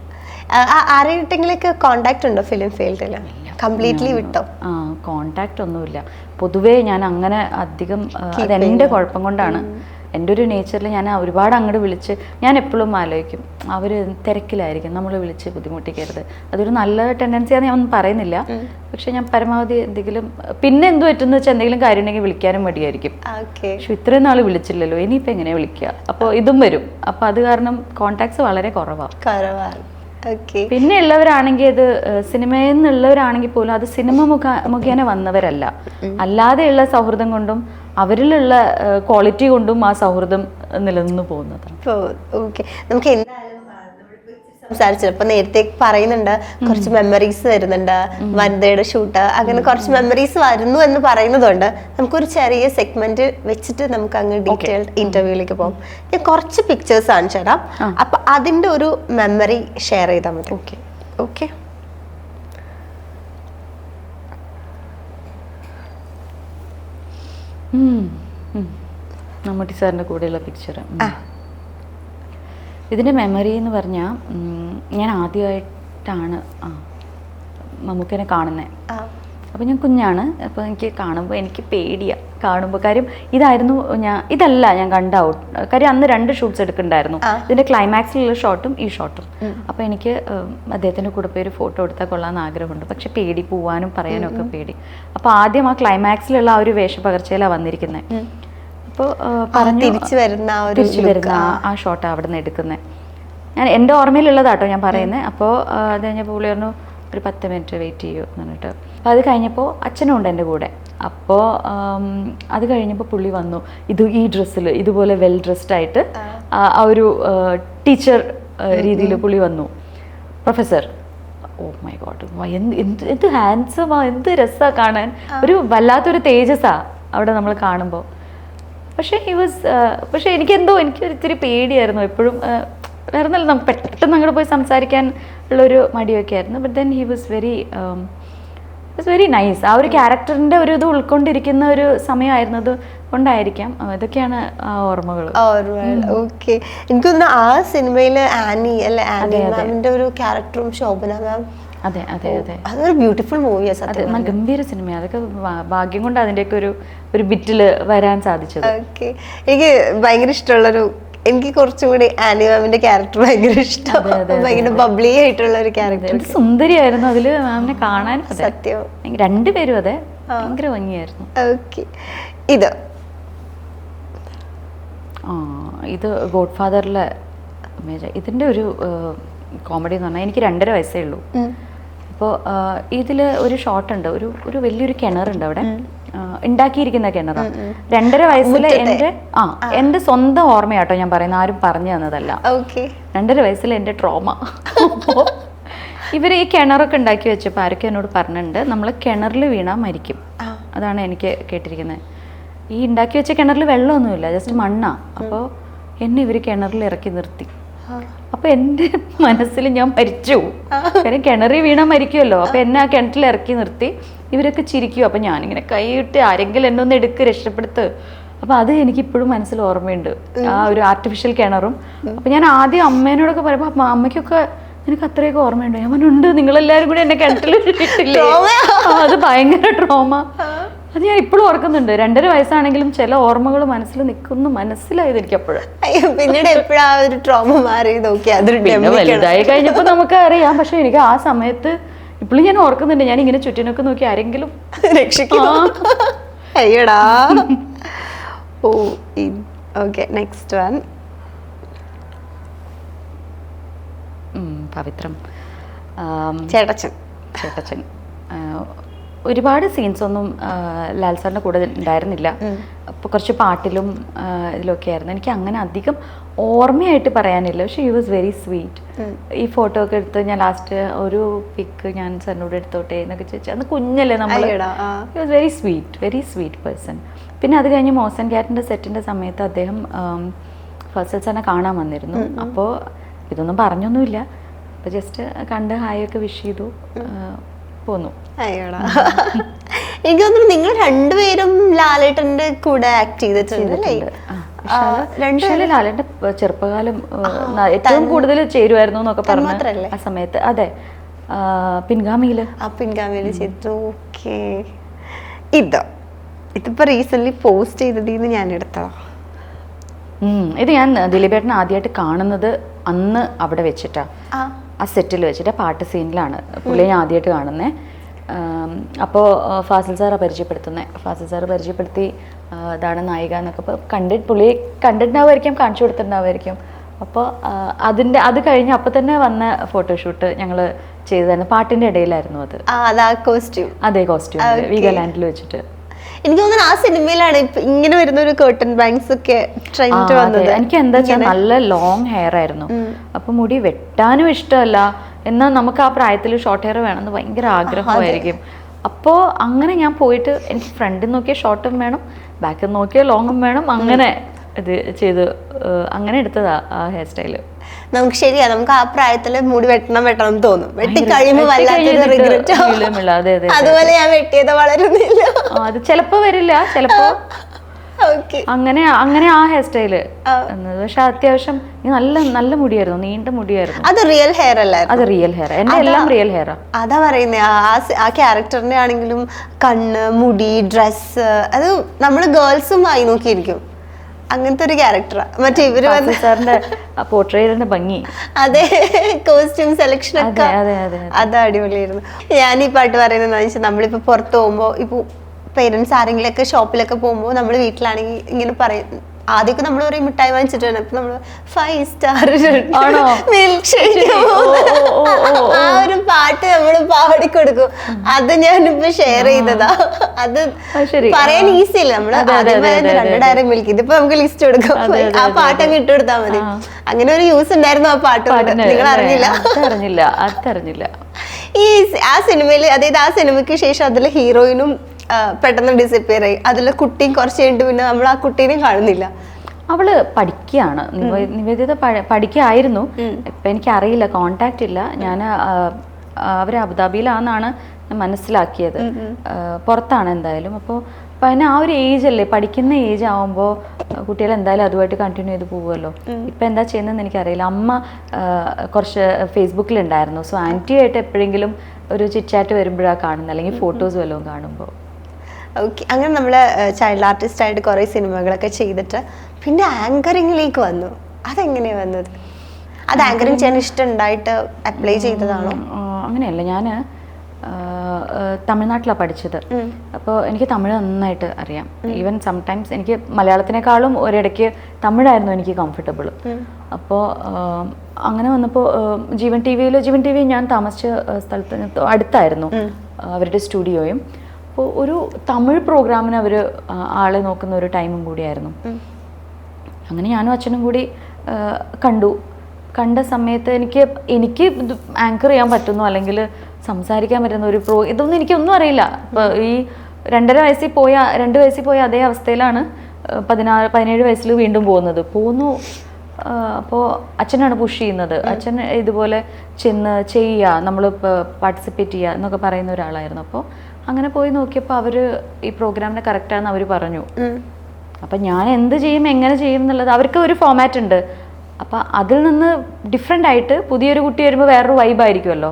ആരെങ്കിലൊക്കെ കോണ്ടാക്ട് ഉണ്ടോ ഫിലിം ഫീൽഡിൽ? കംപ്ലീറ്റ്ലി വിട്ടോ? കോണ്ടാക്ട് ഒന്നുമില്ല പൊതുവേ. ഞാൻ അങ്ങനെ അധികം, അതെൻ്റെ കുഴപ്പം കൊണ്ടാണ്. എൻ്റെ ഒരു നേച്ചറിൽ ഞാൻ ഒരുപാട് അങ്ങോട്ട് വിളിച്ച്, ഞാൻ എപ്പോഴും ആലോചിക്കും അവർ തിരക്കിലായിരിക്കും, നമ്മൾ വിളിച്ച് ബുദ്ധിമുട്ടിക്കരുത്. അതൊരു നല്ല ടെൻഡൻസിയാണെന്ന് ഞാൻ ഒന്നും പറയുന്നില്ല. പക്ഷെ ഞാൻ പരമാവധി എന്തെങ്കിലും, പിന്നെ എന്ത് പറ്റുമെന്ന് വെച്ചാൽ എന്തെങ്കിലും കാര്യം ഉണ്ടെങ്കിൽ വിളിക്കാനും മടിയായിരിക്കും. പക്ഷെ ഇത്രയും നാൾ വിളിച്ചില്ലല്ലോ, ഇനിയിപ്പോൾ എങ്ങനെയാണ് വിളിക്കുക? അപ്പോൾ ഇതും വരും. അപ്പോൾ അത് കാരണം കോണ്ടാക്ട്സ് വളരെ കുറവാണ്. പിന്നെ ഉള്ളവരാണെങ്കിൽ അത് സിനിമയിൽ നിന്നുള്ളവരാണെങ്കിൽ പോലും അത് സിനിമ മുഖേന വന്നവരല്ല, അല്ലാതെയുള്ള സൗഹൃദം കൊണ്ടും അവരിലുള്ള ക്വാളിറ്റി കൊണ്ടും ആ സൗഹൃദം നിലനിന്ന് പോകുന്നതാണ്. നമുക്ക് സംസാരിച്ചത് അപ്പൊ നേരത്തെ പറയുന്നുണ്ട് കുറച്ച് മെമ്മറീസ് വരുന്നുണ്ട്, വനിതയുടെ ഷൂട്ട്, അങ്ങനെ കുറച്ച് മെമ്മറീസ് വരുന്നു എന്ന് പറയുന്നതുകൊണ്ട് നമുക്കൊരു ചെറിയ സെഗ്മെന്റ് വെച്ചിട്ട് നമുക്ക് അങ്ങ് ഡീറ്റെയിൽഡ് ഇന്റർവ്യൂയിലേക്ക് പോകും. ഞാൻ കുറച്ച് പിക്ചേഴ്സ് കാണിച്ചു തരാം, അപ്പൊ അതിന്റെ ഒരു മെമ്മറി ഷെയർ ചെയ്താൽ മതി. Okay okay. മമ്മൂട്ടി സാറിൻ്റെ കൂടെയുള്ള പിക്ചർ. ഇതിൻ്റെ മെമ്മറി എന്ന് പറഞ്ഞാൽ ഞാൻ ആദ്യമായിട്ടാണ് മമ്മൂക്കനെ കാണുന്നത്. അപ്പോൾ ഞാൻ കുഞ്ഞാണ്. അപ്പോൾ എനിക്ക് കാണുമ്പോൾ എനിക്ക് പേടിയാണ് കാണുമ്പോൾ. കാര്യം ഇതായിരുന്നു ഇതല്ല ഞാൻ കണ്ട ഔട്ട്. കാര്യം അന്ന് 2 ഷൂട്ട്സ് എടുക്കുന്നുണ്ടായിരുന്നു, ഇതിൻ്റെ ക്ലൈമാക്സിലുള്ള ഷോട്ടും ഈ ഷോട്ടും. അപ്പോൾ എനിക്ക് അദ്ദേഹത്തിൻ്റെ കൂടെ പോയി ഒരു ഫോട്ടോ എടുത്താൽ കൊള്ളാമെന്ന് ആഗ്രഹമുണ്ട്. പക്ഷെ പേടി, പോവാനും പറയാനും ഒക്കെ പേടി. അപ്പോൾ ആദ്യം ആ ക്ലൈമാക്സിലുള്ള ആ ഒരു വേഷപകർച്ചയിലാണ് വന്നിരിക്കുന്നത്. അപ്പോൾ തിരിച്ചു വരുന്ന ആ ഷോട്ടാണ് അവിടെ നിന്ന് എടുക്കുന്നത്. ഞാൻ എൻ്റെ ഓർമ്മയിലുള്ളതാട്ടോ ഞാൻ പറയുന്നത്. അപ്പോൾ അത് കഴിഞ്ഞപ്പോൾ പുള്ളി പറഞ്ഞു ഒരു 10 മിനിറ്റ് വെയിറ്റ് ചെയ്യൂ എന്ന് പറഞ്ഞിട്ട്. അപ്പോൾ അത് കഴിഞ്ഞപ്പോൾ അച്ഛനും ഉണ്ട് എൻ്റെ കൂടെ. അപ്പോൾ അത് കഴിഞ്ഞപ്പോൾ പുള്ളി വന്നു ഈ ഡ്രസ്സിൽ ഇതുപോലെ വെൽ ഡ്രസ്ഡ് ആയിട്ട്, ആ ഒരു ടീച്ചർ രീതിയിൽ പുള്ളി വന്നു. പ്രൊഫസർ, ഓ മൈ ഗോഡ്, എന്ത് ഹാൻഡ്സമാ, എന്ത് രസമാണ് കാണാൻ. ഒരു വല്ലാത്തൊരു തേജസ്സാണ് അവിടെ നമ്മൾ കാണുമ്പോൾ. പക്ഷേ എനിക്കെന്തോ എനിക്കൊരിത്തിരി പേടിയായിരുന്നു എപ്പോഴും. വേറെ നല്ല നമുക്ക് പെട്ടെന്ന് അങ്ങോട്ട് പോയി സംസാരിക്കാൻ ഉള്ളൊരു മടിയൊക്കെ ആയിരുന്നു. But then he was very nice. ആ ഒരു ക്യാരക്ടറിൻ്റെ ഒരു ഇത് ഉൾക്കൊണ്ടിരിക്കുന്ന ഒരു സമയമായിരുന്നത് കൊണ്ടായിരിക്കാം. ഇതൊക്കെയാണ് ആ ഓർമ്മകൾ. ഓക്കെ. എനിക്ക് തോന്നുന്നു ആ സിനിമയിൽ ആനി അല്ലെ, ആനി മാമിന്റെ ഒരു ക്യാരക്ടറും ശോഭന മാം. അതെ അതെ അതെ, അതൊരു ബ്യൂട്ടിഫുൾ മൂവിയാണ്. അതെ, ഗംഭീര സിനിമയാണ്. അതൊക്കെ ഭാഗ്യം കൊണ്ട് അതിൻ്റെയൊക്കെ ഒരു ബിറ്റില് വരാൻ സാധിച്ചത്. ഓക്കെ. എനിക്ക് ഭയങ്കര ഇഷ്ടമുള്ളൊരു, എനിക്ക് കുറച്ചും കൂടി ആനി മാമിന്റെ ക്യാരക്ടർ ഭയങ്കര ഇഷ്ടം. ഭയങ്കര ബബ്ലി ആയിട്ടുള്ള ഒരു ക്യാരക്ടർ, സുന്ദരിയായിരുന്നു അതില് മാമിനെ കാണാൻ. സത്യം, രണ്ടുപേരും അതെ, ഭയങ്കര ഭംഗിയായിരുന്നു. ഓക്കെ. ഇത് ഗോഡ് ഫാദറിലെ ഇതിന്റെ ഒരു കോമഡി എന്ന് പറഞ്ഞാൽ എനിക്ക് 2.5 വയസ്സേ ഉള്ളൂ. അപ്പോൾ ഇതിൽ ഒരു ഷോട്ട് ഉണ്ട്, ഒരു വലിയൊരു കിണറുണ്ട് അവിടെ, ഉണ്ടാക്കിയിരിക്കുന്ന കിണറാണ്. 2.5 വയസ്സിലെ എൻ്റെ സ്വന്തം ഓർമ്മയാട്ടോ ഞാൻ പറയുന്നത്, ആരും പറഞ്ഞു തന്നതല്ല. 2.5 വയസ്സിലെ എൻ്റെ ട്രോമ. ഇവർ ഈ കിണറൊക്കെ ഉണ്ടാക്കി വെച്ചപ്പോൾ ആരൊക്കെ എന്നോട് പറഞ്ഞിട്ടുണ്ട്, നമ്മൾ കിണറിൽ വീണാൽ മരിക്കും. അതാണ് എനിക്ക് കേട്ടിരിക്കുന്നത്. ഈ ഉണ്ടാക്കി വെച്ച കിണറിൽ വെള്ളമൊന്നുമില്ല, ജസ്റ്റ് മണ്ണാണ്. അപ്പോൾ എന്നെ ഇവർ കിണറിൽ ഇറക്കി നിർത്തി. അപ്പൊ എൻ്റെ മനസ്സിൽ ഞാൻ മരിച്ചു. കാര്യം കിണറിൽ വീണാൽ മരിക്കുമല്ലോ. അപ്പൊ എന്നെ ആ കിണറ്റിൽ ഇറക്കി നിർത്തി. ഇവരൊക്കെ ചിരിക്കും. അപ്പൊ ഞാനിങ്ങനെ കൈയിട്ട് ആരെങ്കിലും എന്നെ ഒന്ന് എടുക്ക്, രക്ഷപ്പെടുത്ത്. അപ്പൊ അത് എനിക്കിപ്പോഴും മനസ്സിൽ ഓർമ്മയുണ്ട്, ആ ഒരു ആർട്ടിഫിഷ്യൽ കിണറും. അപ്പൊ ഞാൻ ആദ്യം അമ്മേനോടൊക്കെ പറയുമ്പോൾ അമ്മയ്ക്കൊക്കെ നിനക്ക് അത്രയൊക്കെ ഓർമ്മയുണ്ടോ? ഞാൻ പറഞ്ഞുണ്ട്, നിങ്ങളെല്ലാവരും കൂടി എന്നെ കിണറ്റിൽ ഇട്ടിട്ടില്ലേ. അത് ഭയങ്കര ട്രോമ. അത് ഞാൻ ഇപ്പോഴും ഓർക്കുന്നുണ്ട്. 2.5 വയസ്സാണെങ്കിലും ചില ഓർമ്മകൾ മനസ്സിൽ നിൽക്കുന്നു, മനസ്സിലായത് എനിക്ക് അപ്പോഴും. പിന്നീട് എപ്പോഴാ ഒരു ട്രോമ മാറിയത്? വലുതായി കഴിഞ്ഞപ്പോൾ നമുക്ക് അറിയാം. പക്ഷെ എനിക്ക് ആ സമയത്ത് ഇപ്പോഴും ഞാൻ ഓർക്കുന്നുണ്ട്, ഞാൻ ഇങ്ങനെ ചുറ്റിനൊക്കെ നോക്കി ആരെങ്കിലും രക്ഷിക്കും. അയ്യടാ. ഓ, ഓക്കെ, നെക്സ്റ്റ് വൺ. പവിത്രം. ചേട്ടച്ചൻ. ചേട്ടച്ചൻ ഒരുപാട് സീൻസ് ഒന്നും ലാൽ സാറിൻ്റെ കൂടെ ഉണ്ടായിരുന്നില്ല. അപ്പോൾ കുറച്ച് പാട്ടിലും ഇതിലൊക്കെ ആയിരുന്നു. എനിക്ക് അങ്ങനെ അധികം ഓർമ്മയായിട്ട് പറയാനില്ല. പക്ഷെ ഹി വാസ് വെരി സ്വീറ്റ്. ഈ ഫോട്ടോ ഒക്കെ എടുത്ത് ഞാൻ ലാസ്റ്റ് ഒരു പിക്ക് ഞാൻ സാറിനോട് എടുത്തോട്ടെ എന്നൊക്കെ ചോദിച്ചു. അന്ന് കുഞ്ഞല്ലേ നമ്മൾ. He was very sweet person. പിന്നെ അത് കഴിഞ്ഞ് മോസൻ ക്യാറ്റിൻ്റെ സെറ്റിൻ്റെ സമയത്ത് അദ്ദേഹം ഫസൽ സാറിനെ കാണാൻ വന്നിരുന്നു. അപ്പോൾ ഇതൊന്നും പറഞ്ഞൊന്നുമില്ല. അപ്പോൾ ജസ്റ്റ് കണ്ട് ഹായ് ഒക്കെ വിഷ് ചെയ്തു പോന്നു. അയ്യോടാ, എനിക്ക് തോന്നുന്നു നിങ്ങൾ രണ്ടുപേരും ലാലേട്ടന്റെ കൂടെ ആക്ട് ചെയ്തിട്ടുണ്ടല്ലേ? ലാലേട്ടന്റെ ചെറുപ്പകാലം ഏറ്റവും കൂടുതൽ ചേരുമായിരുന്നു എന്നൊക്കെ പറഞ്ഞു ആ സമയത്ത്. അതെ, പിൻഗാമിയില് ചെയ്തു. ഓക്കെ, ഇതിപ്പോ റീസെന്റ് പോസ്റ്റ് ചെയ്തതിന്ന് ഞാൻ എടുത്തോ. ഇത് ഞാൻ ദിലീപേട്ടനെ ആദ്യമായിട്ട് കാണുന്നത് അന്ന് അവിടെ വെച്ചിട്ടാ, ആ സെറ്റിൽ വെച്ചിട്ട് പാട്ട് സീനിലാണ് പുള്ളിയെ ഞാൻ ആദ്യമായിട്ട് കാണുന്നത്. അപ്പോൾ ഫാസിൽ സാറെ പരിചയപ്പെടുത്തി ഇതാണ് നായിക എന്നൊക്കെ പുള്ളിയെ കണ്ടിട്ടുണ്ടാവുമായിരിക്കും, കാണിച്ചു കൊടുത്തിട്ടുണ്ടാവുമായിരിക്കും. അപ്പോൾ അത് കഴിഞ്ഞ് അപ്പം തന്നെ വന്ന ഫോട്ടോഷൂട്ട് ഞങ്ങൾ ചെയ്തതായിരുന്നു. പാട്ടിൻ്റെ ഇടയിലായിരുന്നു അത്. അതെ, കോസ്റ്റ്യൂം വീഗാലാൻഡിൽ വെച്ചിട്ട്. എനിക്ക് തോന്നുന്നു ആ സിനിമയിലാണ് ഇങ്ങനെ വരുന്ന ഒരു കർട്ടൻ ബാങ്ക്സ് ഒക്കെ ട്രെൻഡ് വന്നത്. എനിക്ക് എന്താ വെച്ചാൽ നല്ല ലോങ് ഹെയർ ആയിരുന്നു. അപ്പൊ മുടി വെട്ടാനും ഇഷ്ടമല്ല, എന്നാൽ നമുക്ക് ആ പ്രായത്തിൽ ഷോർട്ട് ഹെയർ വേണമെന്ന് ഭയങ്കര ആഗ്രഹമായിരിക്കും. അപ്പോൾ അങ്ങനെ ഞാൻ പോയിട്ട് എനിക്ക് ഫ്രണ്ടിൽ നോക്കിയാൽ ഷോർട്ടും വേണം, ബാക്കിൽ നോക്കിയാൽ ലോങ്ങും വേണം, അങ്ങനെ ഇത് ചെയ്ത് അങ്ങനെ എടുത്തതാ ആ ഹെയർ സ്റ്റൈല്. നമുക്ക് ശരിയാ, നമുക്ക് ആ പ്രായത്തില് മുടി വെട്ടണം തോന്നും. വെട്ടി കഴിയുമ്പോൾ വല്ലാത്തൊരു റിഗ്രറ്റ്. അതുപോലെ ഞാൻ വെട്ടിയത് വളരുന്നില്ല. അത് ചിലപ്പോ വരില്ല, ചിലപ്പോ അങ്ങനെ ആ ഹെയർ സ്റ്റൈല്. പക്ഷെ അത്യാവശ്യം നല്ല മുടിയായിരുന്നു, നീണ്ട മുടിയായിരുന്നു. അത് റിയൽ ഹെയർ അല്ല? അത് റിയൽ ഹെയർ, എന്റെ എല്ലാം റിയൽ ഹെയർ. അതാ പറയുന്നേ, ആ ക്യാരക്ടറിന്റെ ആണെങ്കിലും കണ്ണ്, മുടി, ഡ്രസ്, അത് നമ്മള് ഗേൾസും വായി നോക്കിയിരിക്കും. അങ്ങനത്തെ ഒരു ക്യാരക്ടറാ. മറ്റേ ഇവര് സാറിന്റെ പോർട്രേറ്റിന്റെ ഭംഗി, അതെ, കോസ്റ്റ്യൂം സെലക്ഷൻ ഒക്കെ അത് അടിപൊളിയായിരുന്നു. ഞാൻ ഈ പാട്ട് പറയുന്നത് വെച്ചാൽ നമ്മളിപ്പോ പുറത്ത് പോകുമ്പോ, ഇപ്പൊ പേരൻസ് ആരെങ്കിലും ഒക്കെ ഷോപ്പിലൊക്കെ പോകുമ്പോൾ നമ്മൾ വീട്ടിലാണെങ്കിൽ ഇങ്ങനെ പറയും, ആദ്യമൊക്കെ നമ്മൾ പറയും മിഠായി വാങ്ങിച്ചിട്ട് വേണം, ഇപ്പൊ നമ്മള് 5 സ്റ്റാർ മിൽക്ക് ഷേക്ക്, ആ ഒരു പാട്ട് നമ്മള് പാടിക്കൊടുക്കും. അത് ഞാനിപ്പോ ഷെയർ ചെയ്തതാ. അത് പറയാൻ ഈസി അല്ല. നമ്മള് 2 ഡയറി മിൽക്ക്, ഇതിപ്പോ നമുക്ക് ലിസ്റ്റ് കൊടുക്കും, ആ പാട്ട് അങ്ങ് ഇട്ട് കൊടുത്താൽ മതി. അങ്ങനെ ഒരു യൂസ് ഉണ്ടായിരുന്നു ആ പാട്ട്. നിങ്ങൾ അറിഞ്ഞില്ല? ആ സിനിമയില്, അതായത് ആ സിനിമയ്ക്ക് ശേഷം അതിലെ ഹീറോയിനും പെട്ടെന്ന് ഡിസപ്പിയർ ആയി. അതിലെ കുട്ടിയും കുറച്ച് കഴിഞ്ഞിട്ട് പിന്നെ നമ്മൾ ആ കുട്ടീനെയും കാണുന്നില്ല. അവള് പഠിക്കുകയാണ്, നിവേദിത പഠിക്കുകയായിരുന്നു. ഇപ്പൊ എനിക്കറിയില്ല, കോണ്ടാക്ട് ഇല്ല. ഞാൻ അവര് അബുദാബിയിലാണെന്നാണ് മനസ്സിലാക്കിയത്. പുറത്താണ് എന്തായാലും. അപ്പോൾ അതിന് ആ ഒരു ഏജ് അല്ലേ, പഠിക്കുന്ന ഏജ് ആവുമ്പോൾ കുട്ടികൾ എന്തായാലും അതുമായിട്ട് കണ്ടിന്യൂ ചെയ്ത് പോകുമല്ലോ. ഇപ്പം എന്താ ചെയ്യുന്നതെന്ന് എനിക്കറിയില്ല. അമ്മ കുറച്ച് ഫേസ്ബുക്കിലുണ്ടായിരുന്നു. സോ ആൻറ്റിയായിട്ട് എപ്പോഴെങ്കിലും ഒരു ചിറ്റാറ്റ് വരുമ്പോഴാണ് കാണുന്നത്, അല്ലെങ്കിൽ ഫോട്ടോസ് വല്ലതും കാണുമ്പോൾ. ഓക്കെ, അങ്ങനെ നമ്മൾ ചൈൽഡ് ആർട്ടിസ്റ്റ് ആയിട്ട് കുറേ സിനിമകളൊക്കെ ചെയ്തിട്ട് പിന്നെ ആങ്കറിങ്ങിലേക്ക് വന്നു. അതെങ്ങനെയാണ് വന്നത്? അത് ആങ്കറിങ് ചെയ്യാൻ ഇഷ്ടം ഉണ്ടായിട്ട് അപ്ലൈ ചെയ്തതാണോ? അങ്ങനെയല്ല, ഞാൻ തമിഴ്നാട്ടിലാണ് പഠിച്ചത്. അപ്പോൾ എനിക്ക് തമിഴ് നന്നായിട്ട് അറിയാം. ഈവൻ സംടൈംസ് എനിക്ക് മലയാളത്തിനേക്കാളും ഒരിടയ്ക്ക് തമിഴായിരുന്നു എനിക്ക് കംഫർട്ടബിൾ. അപ്പോൾ അങ്ങനെ വന്നപ്പോൾ ജീവൻ ടി വി ഞാൻ താമസിച്ച സ്ഥലത്ത് അടുത്തായിരുന്നു അവരുടെ സ്റ്റുഡിയോയും. അപ്പോൾ ഒരു തമിഴ് പ്രോഗ്രാമിന് അവർ ആളെ നോക്കുന്ന ഒരു ടൈമും കൂടിയായിരുന്നു. അങ്ങനെ ഞാനും അച്ഛനും കൂടി കണ്ട സമയത്ത് എനിക്ക് ആങ്കർ ചെയ്യാൻ പറ്റുന്നു, അല്ലെങ്കിൽ സംസാരിക്കാൻ പറ്റുന്ന ഒരു ഇതൊന്നും എനിക്കൊന്നും അറിയില്ല. ഇപ്പോൾ ഈ 2 വയസ്സിൽ പോയ അതേ അവസ്ഥയിലാണ് 17 വയസ്സിൽ വീണ്ടും പോകുന്നു. അപ്പോൾ അച്ഛനാണ് പുഷ് ചെയ്യുന്നത്. അച്ഛൻ ഇതുപോലെ ചെയ്യുക, നമ്മൾ പാർട്ടിസിപ്പേറ്റ് ചെയ്യുക എന്നൊക്കെ പറയുന്ന ഒരാളായിരുന്നു. അപ്പോൾ അങ്ങനെ പോയി നോക്കിയപ്പോൾ അവർ ഈ പ്രോഗ്രാമിന് കറക്റ്റാണെന്ന് അവർ പറഞ്ഞു. അപ്പം ഞാൻ എന്ത് ചെയ്യും, എങ്ങനെ ചെയ്യും എന്നുള്ളത് അവർക്ക് ഒരു ഫോമാറ്റ് ഉണ്ട്. അപ്പം അതിൽ നിന്ന് ഡിഫറെൻ്റ് ആയിട്ട് പുതിയൊരു കുട്ടി വരുമ്പോൾ വേറൊരു വൈബായിരിക്കുമല്ലോ.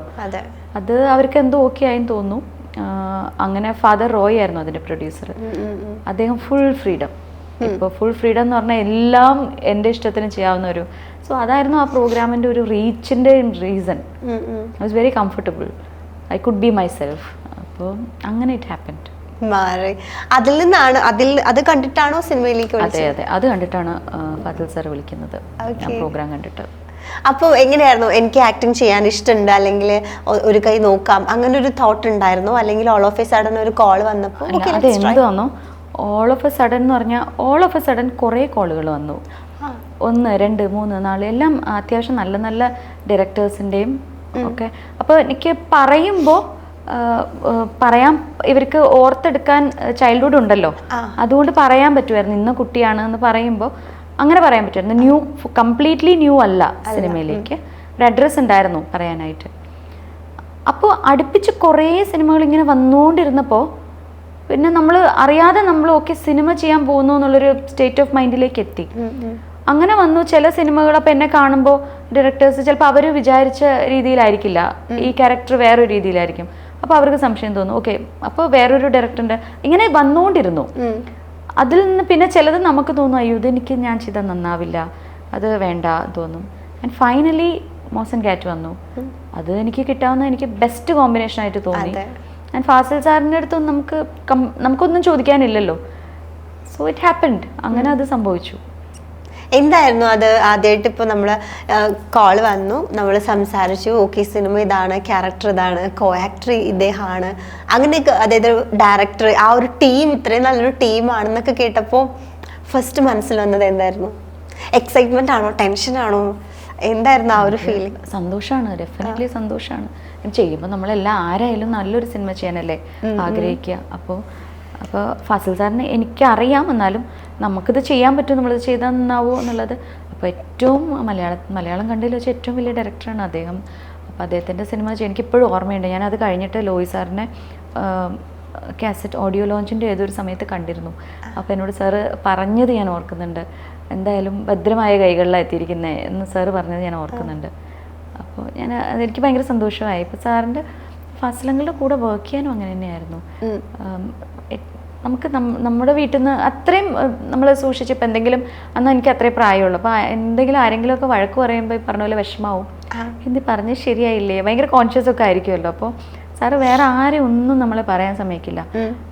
അത് അവർക്ക് എന്തോ ഓക്കെ ആയെന്ന് തോന്നുന്നു. അങ്ങനെ ഫാദർ റോയ് ആയിരുന്നു അതിൻ്റെ പ്രൊഡ്യൂസർ. അദ്ദേഹം ഫുൾ ഫ്രീഡം. ഇപ്പോൾ ഫുൾ ഫ്രീഡം എന്ന് പറഞ്ഞാൽ എല്ലാം എൻ്റെ ഇഷ്ടത്തിന് ചെയ്യാവുന്ന ഒരു, സോ അതായിരുന്നു ആ പ്രോഗ്രാമിൻ്റെ ഒരു റീച്ചിൻ്റെ reason. I was very comfortable, I could be myself. അപ്പോൾ അങ്ങനെ ഇറ്റ് ഹാപ്പൻഡ്. മാറി. അതിൽ നിന്നാണ് അത് കണ്ടിട്ടാണോ സിനിമയിലേക്ക് അതെ വിളിച്ചത്? അതെ, അത് കണ്ടിട്ടാണ് ഫാസിൽ സാർ വിളിക്കുന്നത്, ഞാൻ പ്രോഗ്രാം കണ്ടിട്ട്. അപ്പോൾ എങ്ങനെയായിരുന്നു, എനിക്ക് ആക്ടിങ് ചെയ്യാൻ ഇഷ്ടമുണ്ട് അല്ലെങ്കിൽ ഒരു കൈ നോക്കാം അങ്ങനെ ഒരു തോട്ട് ഉണ്ടായിരുന്നോ, അല്ലെങ്കിൽ ഓൾ ഓഫ് എ സഡൻ ഒരു കോൾ വന്നപ്പോൾ അത് എന്താണോ ഓൾ ഓഫ് എ സഡൻ എന്ന് പറഞ്ഞാൽ, ഓൾ ഓഫ് എ സഡൻ കുറേ കോളുകൾ വന്നു. 1 2 3 4 എല്ലാം അത്യാവശ്യം നല്ല നല്ല ഡയറക്ടേഴ്സിൻ്റെയും ഒക്കെ. അപ്പോൾ എനിക്ക് പറയുമ്പോൾ പറയാൻ ഇവർക്ക് ഓർത്തെടുക്കാൻ ചൈൽഡ്ഹുഡ് ഉണ്ടല്ലോ, അതുകൊണ്ട് പറയാൻ പറ്റുമായിരുന്നു ഇന്ന കുട്ടിയാണ് എന്ന് പറയുമ്പോൾ അങ്ങനെ പറയാൻ പറ്റുമായിരുന്നു. കംപ്ലീറ്റ്ലി ന്യൂ അല്ല സിനിമയിലേക്ക്, ഒരു അഡ്രസ്സ് ഉണ്ടായിരുന്നു പറയാനായിട്ട്. അപ്പോൾ അടുപ്പിച്ച് കുറേ സിനിമകൾ ഇങ്ങനെ വന്നുകൊണ്ടിരുന്നപ്പോൾ പിന്നെ നമ്മൾ അറിയാതെ നമ്മൾ ഓക്കെ സിനിമ ചെയ്യാൻ പോകുന്നു എന്നുള്ളൊരു സ്റ്റേറ്റ് ഓഫ് മൈൻഡിലേക്ക് എത്തി. അങ്ങനെ വന്നു. ചില സിനിമകൾ അപ്പം എന്നെ കാണുമ്പോൾ ഡയറക്ടേഴ്സ് ചിലപ്പോൾ അവർ വിചാരിച്ച രീതിയിലായിരിക്കില്ല, ഈ ക്യാരക്ടർ വേറൊരു രീതിയിലായിരിക്കും. അപ്പോൾ അവർക്ക് സംശയം തോന്നും, ഓക്കെ അപ്പോൾ വേറൊരു ഡയറക്ടറിൻ്റെ ഇങ്ങനെ വന്നുകൊണ്ടിരുന്നു. അതിൽ നിന്ന് പിന്നെ ചിലത് നമുക്ക് തോന്നും, അയ്യോ ഇതെനിക്ക് ഞാൻ ചെയ്താൽ നന്നാവില്ല, അത് വേണ്ട തോന്നും. ആൻഡ് ഫൈനലി മോസൻ കാറ്റ് വന്നു. അത് എനിക്ക് കിട്ടാവുന്ന എനിക്ക് ബെസ്റ്റ് കോമ്പിനേഷൻ ആയിട്ട് തോന്നി. ആൻഡ് ഫാസിൽ സാറിൻ്റെ അടുത്തൊന്നും നമുക്കൊന്നും ചോദിക്കാനില്ലല്ലോ. സോ ഇറ്റ് ഹാപ്പൻഡ്, അങ്ങനെ അത് സംഭവിച്ചു. എന്തായിരുന്നു അത്? ആദ്യമായിട്ട് ഇപ്പോൾ നമ്മൾ കോൾ വന്നു, നമ്മൾ സംസാരിച്ചു, ഓക്കെ സിനിമ ഇതാണ്, ക്യാരക്ടർ ഇതാണ്, കോ ആക്ടർ ഇദ്ദേഹമാണ്, അങ്ങനെയൊക്കെ, അതായത് ഡയറക്ടർ, ആ ഒരു ടീം ഇത്രയും നല്ലൊരു ടീമാണെന്നൊക്കെ കേട്ടപ്പോൾ ഫസ്റ്റ് മനസ്സിൽ വന്നത് എന്തായിരുന്നു? എക്സൈറ്റ്മെന്റ് ആണോ, ടെൻഷനാണോ, എന്തായിരുന്നു ആ ഒരു ഫീലിംഗ്? സന്തോഷമാണ്, ഡെഫിനറ്റ്ലി സന്തോഷമാണ്. ചെയ്യുമ്പോൾ നമ്മളെല്ലാം ആരായാലും നല്ലൊരു സിനിമ ചെയ്യാനല്ലേ ആഗ്രഹിക്കുക. അപ്പോൾ ഫാസിൽ സാറിന് എനിക്കറിയാം, എന്നാലും നമുക്കിത് ചെയ്യാൻ പറ്റും, നമ്മളിത് ചെയ്താൽ നന്നാവോ എന്നുള്ളത്. അപ്പോൾ ഏറ്റവും മലയാളം കണ്ടതിൽ വെച്ച് ഏറ്റവും വലിയ ഡയറക്ടറാണ് അദ്ദേഹം. അപ്പോൾ അദ്ദേഹത്തിൻ്റെ സിനിമ എനിക്കിപ്പോഴും ഓർമ്മയുണ്ട്. ഞാനത് കഴിഞ്ഞിട്ട് ലോയി സാറിനെ കാസറ്റ് ഓഡിയോ ലോഞ്ചിൻ്റെ ഏതൊരു സമയത്ത് കണ്ടിരുന്നു. അപ്പോൾ എന്നോട് സാറ് പറഞ്ഞത് ഞാൻ ഓർക്കുന്നുണ്ട്, എന്തായാലും ഭദ്രമായ കൈകളിലാണ് എത്തിയിരിക്കുന്നത് എന്ന് സാറ് പറഞ്ഞത് ഞാൻ ഓർക്കുന്നുണ്ട്. അപ്പോൾ അതെനിക്ക് ഭയങ്കര സന്തോഷമായി. ഇപ്പോൾ സാറിൻ്റെ ഫാസിലങ്ങളുടെ കൂടെ വർക്ക് ചെയ്യാനും അങ്ങനെ തന്നെയായിരുന്നു. നമുക്ക് നമ്മുടെ വീട്ടിൽ നിന്ന് അത്രയും നമ്മൾ സൂക്ഷിച്ചപ്പോൾ എന്തെങ്കിലും, അന്ന് എനിക്ക് അത്രയും പ്രായമുള്ളൂ, അപ്പോൾ എന്തെങ്കിലും ആരെങ്കിലുമൊക്കെ വഴക്ക് പറയുമ്പോൾ പറഞ്ഞ പോലെ വിഷമാവും, എന്ത് പറഞ്ഞ് ശരിയായില്ലേ, ഭയങ്കര കോൺഷ്യസ് ഒക്കെ ആയിരിക്കുമല്ലോ. അപ്പോൾ സാറ് വേറെ ആരും ഒന്നും നമ്മളെ പറയാൻ സമ്മതിക്കില്ല.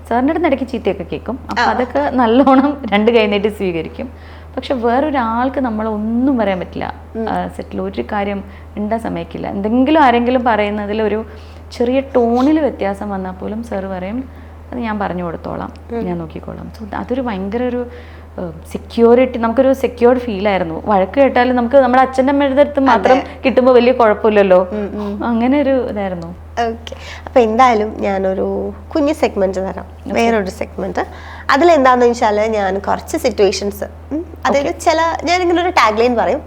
സാറിൻ്റെ അടുത്ത് ഇടയ്ക്ക് ചീത്തയൊക്കെ കേൾക്കും, അപ്പോൾ അതൊക്കെ നല്ലോണം 2 കൈ നീട്ടി സ്വീകരിക്കും. പക്ഷെ വേറൊരാൾക്ക് നമ്മളൊന്നും പറയാൻ പറ്റില്ല, സെറ്റിൽ ഒരു കാര്യം ഉണ്ടാൻ സമ്മതിക്കില്ല. എന്തെങ്കിലും ആരെങ്കിലും പറയുന്നതിൽ ഒരു ചെറിയ ടോണിൽ വ്യത്യാസം വന്നാൽ പോലും സാറ് പറയും, അത് ഞാൻ പറഞ്ഞു കൊടുത്തോളാം, ഞാൻ നോക്കിക്കോളാം. സോ അതൊരു ഭയങ്കര ഒരു സെക്യൂരിറ്റി, നമുക്കൊരു സെക്യൂർഡ് ഫീലായിരുന്നു. വഴക്ക് കേട്ടാലും നമുക്ക് നമ്മുടെ അച്ഛൻ്റെ അമ്മയുടെ അടുത്ത് മാത്രം കിട്ടുമ്പോൾ വലിയ കുഴപ്പമില്ലല്ലോ, അങ്ങനെ ഒരു ഇതായിരുന്നു. ഓക്കെ, അപ്പോൾ എന്തായാലും ഞാനൊരു കുഞ്ഞു സെഗ്മെന്റ് തരാം, വേറൊരു സെഗ്മെന്റ്. അതിലെന്താണെന്ന് വെച്ചാൽ ഞാൻ കുറച്ച് സിറ്റുവേഷൻസ്, അതായത് ഞാനിങ്ങനെ ഒരു ടാഗ് ലൈൻ പറയും,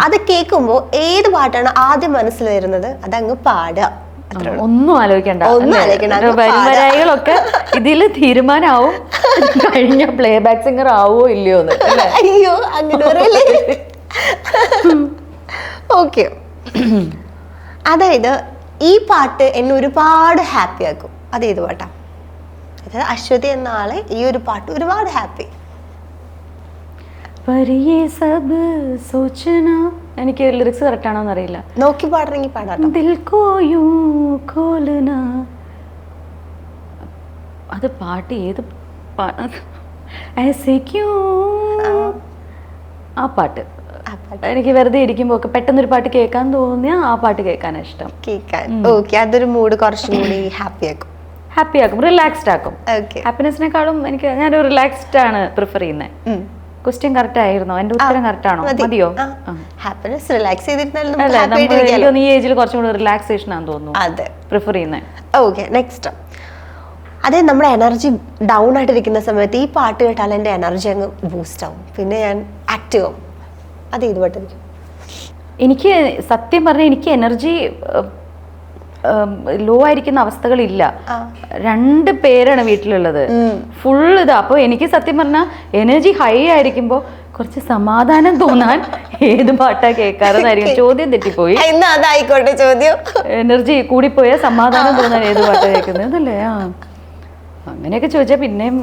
അത് കേൾക്കുമ്പോൾ ഏത് പാട്ടാണ് ആദ്യം മനസ്സിൽ വരുന്നത് അതങ്ങ് പാടുക. ഒന്നും ആലോചിക്കണ്ട, വരികളൊക്കെ ഇതിൽ തീരുമാനമാവും കഴിഞ്ഞ പ്ലേ ബാക്ക് സിംഗർ ആവോ ഇല്ലയോ എന്ന്. അയ്യോ അങ്ങനെ ഓക്കെ. അതായത് ഈ പാട്ട് എന്നെ ഒരുപാട് ഹാപ്പി ആക്കും. അതേത് പാട്ടാ? അതായത് അശ്വതി എന്ന ആളെ ഈ ഒരു പാട്ട് ഒരുപാട് ഹാപ്പി. എനിക്ക് ലിറിക്സ് കറക്റ്റ് ആണോന്ന് അറിയില്ല, നോക്കി പാടണമെങ്കിൽ പാടാം. അത് പാട്ട് ഏത് ആ പാട്ട് എനിക്ക് വെറുതെ ഇരിക്കുമ്പോ പെട്ടെന്നൊരു പാട്ട് കേൾക്കാൻ തോന്നിയ ആ പാട്ട് കേൾക്കാനാണ് ഇഷ്ടം. ഓക്കെ, അതൊരു മൂഡ് കുറച്ചും കൂടി ഹാപ്പി ആക്കും, റിലാക്സ്ഡ് ആക്കും. ഹാപ്പിനെസിനെക്കാളും ഞാനൊരു റിലാക്സ്ഡ് ആണ് പ്രിഫർ ചെയ്യുന്നത്. ക്വസ്റ്റ്യൻ കറക്റ്റ് ആയിരുന്നോ? എന്റെ ഉത്തരം കറക്റ്റ് ആണോ? മതിയോ? ഹാപ്പിനെസ് റിലാക്സ് ചെയ്തിരുന്നാലും ഈ ഏജിൽ കുറച്ചും കൂടി റിലാക്സേഷൻ ആണെന്ന് തോന്നുന്നു പ്രിഫർ ചെയ്യുന്നത്. Okay, next. അതെ, നമ്മുടെ എനർജി ഡൗൺ ആയിട്ടിരിക്കുന്ന സമയത്ത് ഈ പാട്ട് കേട്ടാൽ എൻ്റെ എനർജി അങ്ങ് ബൂസ്റ്റ് ആവും, പിന്നെ ഞാൻ ആക്റ്റീവ് ആവും. അത് ഇത് പാട്ടായിരിക്കും. എനിക്ക് സത്യം പറഞ്ഞാൽ എനിക്ക് എനർജി ലോ ആയിരിക്കുന്ന അവസ്ഥകളില്ല. 2 പേരാണ് വീട്ടിലുള്ളത്, ഫുൾ ഇതാ. അപ്പോൾ എനിക്ക് സത്യം പറഞ്ഞാൽ എനർജി ഹൈ ആയിരിക്കുമ്പോൾ കുറച്ച് സമാധാനം തോന്നാൻ ഏത് പാട്ടാ കേൾക്കാറെന്നായിരിക്കും. ചോദ്യം തെറ്റിപ്പോയി, അതായിക്കോട്ടെ ചോദ്യം. എനർജി കൂടിപ്പോയാൽ സമാധാനം തോന്നാൻ ഏത് പാട്ടാ കേൾക്കുന്നത് അതല്ലേ? അങ്ങനെയൊക്കെ ചോദിച്ചാൽ പിന്നെയും